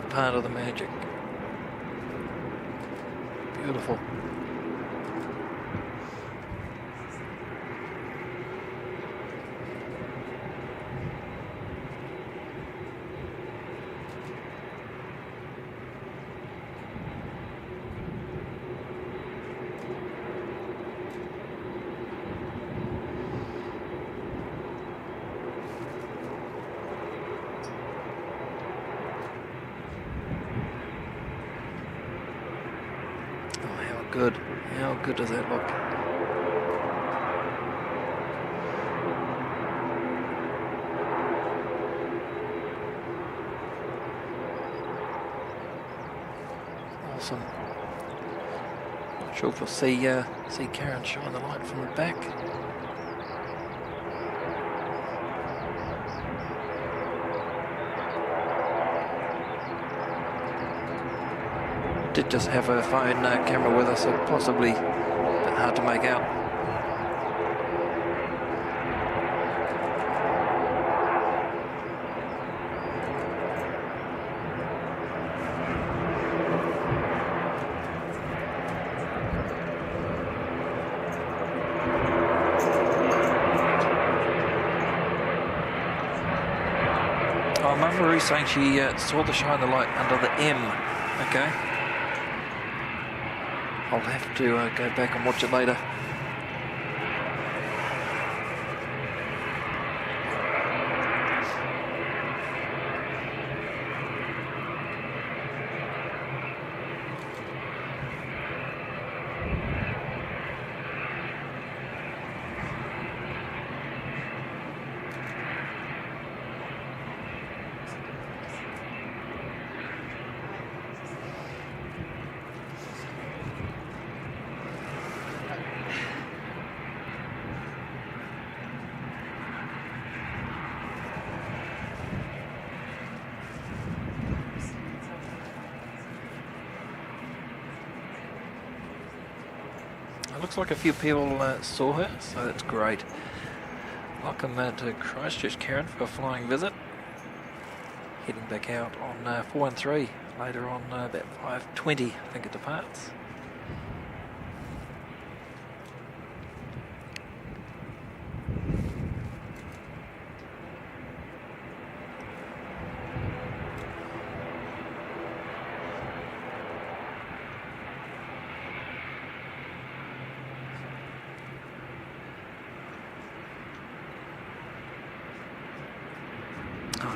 S1: Part of the magic. Beautiful. Good. How good does that look? Awesome. Not sure if we'll see Karen shine the light from the back. Did just have her phone camera with us, so possibly a bit hard to make out. Oh, Mum Marie's saying she saw the shine the light under the M. Okay. I'll have to go back and watch it later. Looks like a few people saw her, so that's great. Welcome to Christchurch, Karen, for a flying visit. Heading back out on 413 later on about 5:20, I think it departs.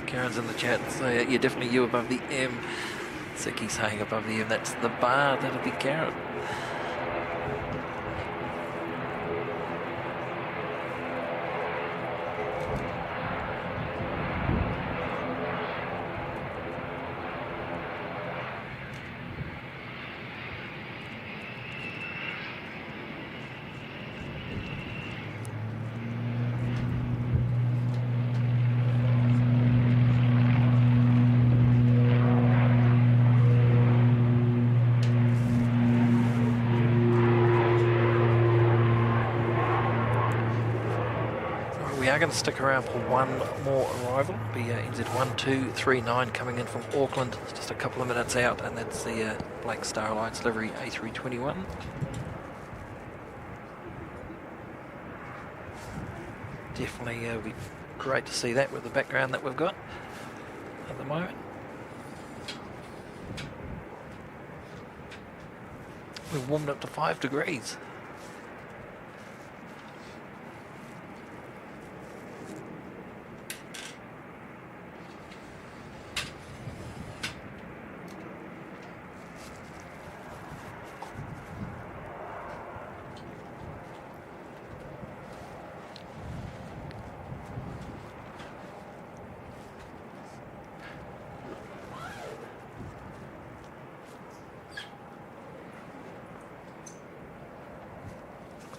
S1: Karen's in the chat, so yeah, definitely you above the M. Siki saying above the M, that's the bar, that'll be Karen. going to stick around for one more arrival. It'll be NZ1239 coming in from Auckland. It's just a couple of minutes out, and that's the Black Star Alliance livery A321. Definitely would be great to see that with the background that we've got at the moment. We've warmed up to 5 degrees.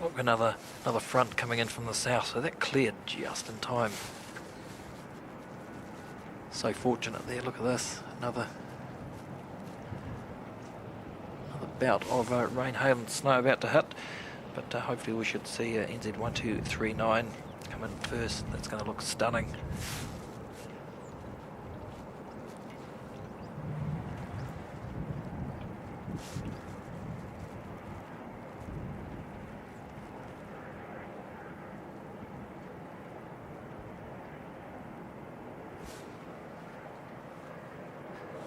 S1: Look, another front coming in from the south, so that cleared just in time. So fortunate there. Look at this, another bout of rain, hail and snow about to hit, but hopefully we should see NZ1239 come in first. That's going to look stunning.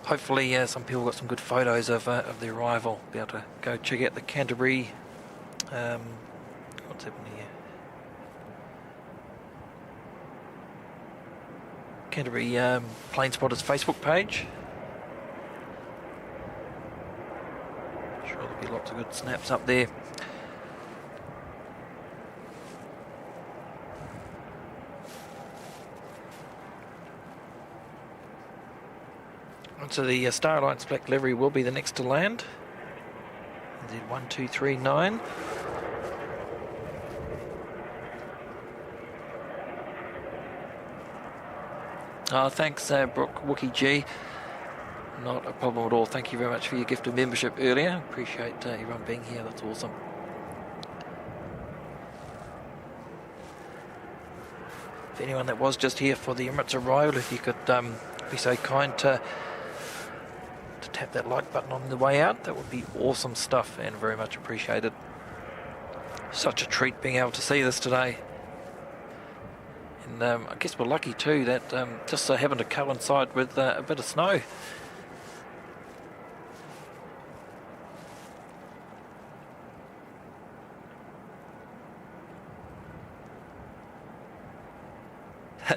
S1: Hopefully some people got some good photos of the arrival. Be able to go check out the Canterbury, what's happening here? Canterbury Planespotters Facebook page. I'm sure there'll be lots of good snaps up there. So the Star Alliance Black livery will be the next to land. NZ1239. Thanks, Brooke Wookie G. Not a problem at all. Thank you very much for your gift of membership earlier. Appreciate everyone being here. That's awesome. If anyone that was just here for the Emirates arrival, if you could be so kind to tap that like button on the way out, that would be awesome stuff and very much appreciated. Such a treat being able to see this today, and I guess we're lucky too that just so happened to coincide with a bit of snow.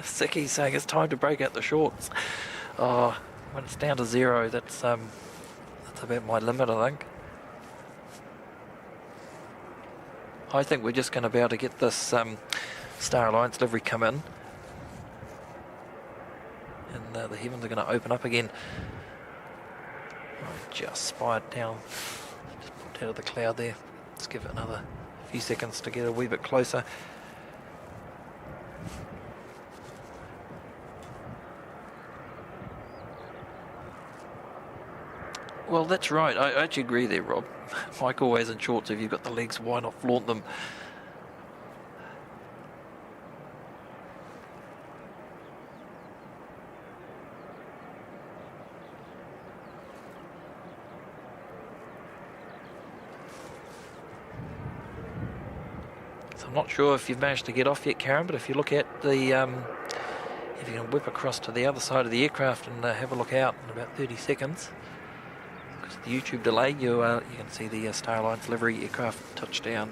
S1: Sicky's saying it's time to break out the shorts. Oh, when it's down to 0, that's about my limit, I think. I think we're just going to be able to get this Star Alliance livery come in, and the heavens are going to open up again. I just spied down, just popped out of the cloud there. Let's give it another few seconds to get a wee bit closer. Well, that's right. I actually agree there, Rob. Mike always in shorts. If you've got the legs, why not flaunt them? So I'm not sure if you've managed to get off yet, Karen, but if you look at the, if you can whip across to the other side of the aircraft and have a look out in about 30 seconds. The YouTube delay, you can see the Star Alliance livery aircraft touch down.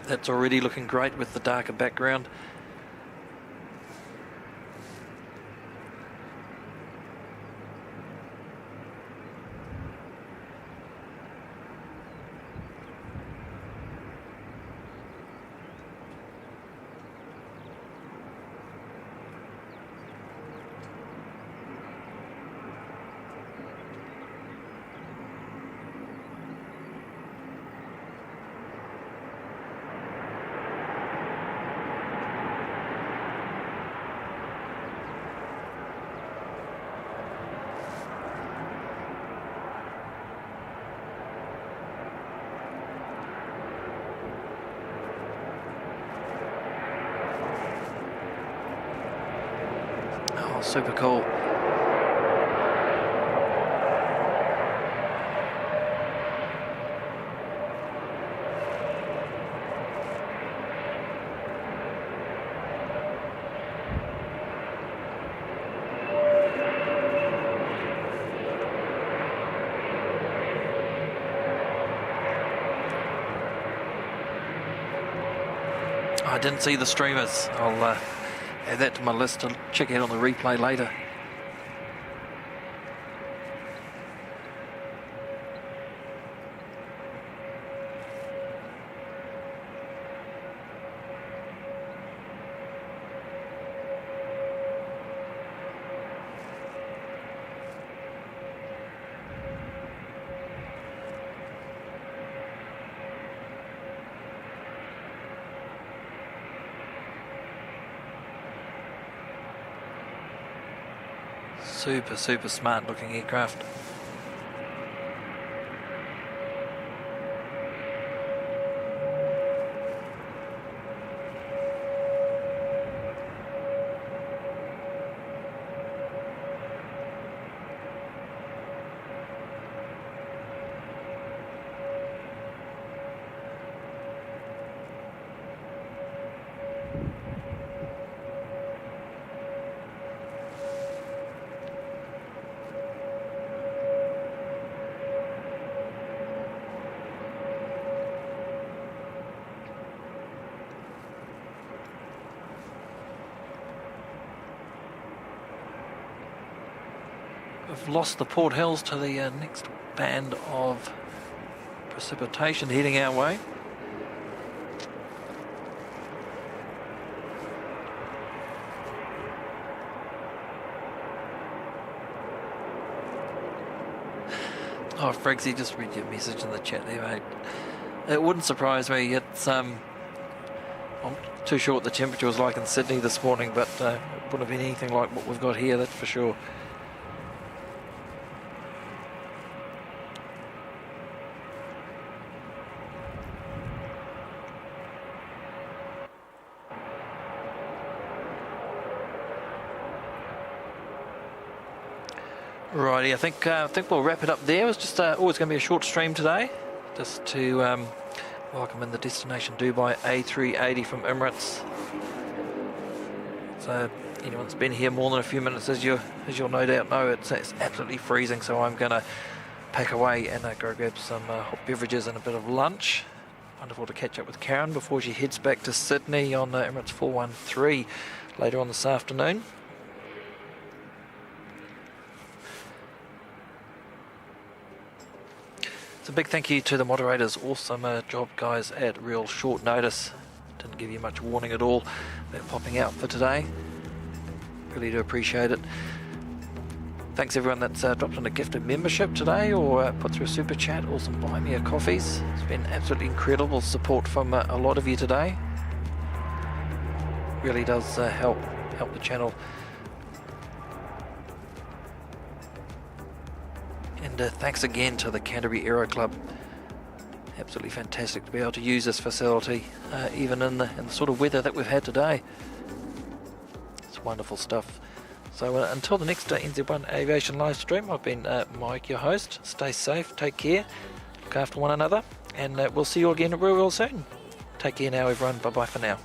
S1: That's already looking great with the darker background. Oh, super cool. I didn't see the streamers. I'll add that to my list to check out on the replay later. Super smart looking aircraft. We've lost the Port Hills to the next band of precipitation heading our way. Oh, Friggsy, just read your message in the chat there, mate. It wouldn't surprise me. It's I'm too sure what the temperature was like in Sydney this morning, but it wouldn't have been anything like what we've got here, that's for sure. Righty, I think we'll wrap it up there. It's just always going to be a short stream today, just to welcome in the destination Dubai A380 from EMIRATES. So anyone's been here more than a few minutes, as you'll no doubt know, it's absolutely freezing. So I'm going to pack away and go grab some hot beverages and a bit of lunch. Wonderful to catch up with Karen before she heads back to Sydney on EMIRATES 413 later on this afternoon. A big thank you to the moderators. Awesome job, guys, at real short notice. Didn't give you much warning at all about popping out for today. Really do appreciate it. Thanks everyone that's dropped in a gifted membership today or put through a super chat or some buy me a coffees. It's been absolutely incredible support from a lot of you today. Really does help the channel. And thanks again to the Canterbury Aero Club. Absolutely fantastic to be able to use this facility, even in the sort of weather that we've had today. It's wonderful stuff. So until the next NZ1 Aviation live stream, I've been Mike, your host. Stay safe, take care, look after one another, and we'll see you again real soon. Take care now, everyone. Bye bye for now.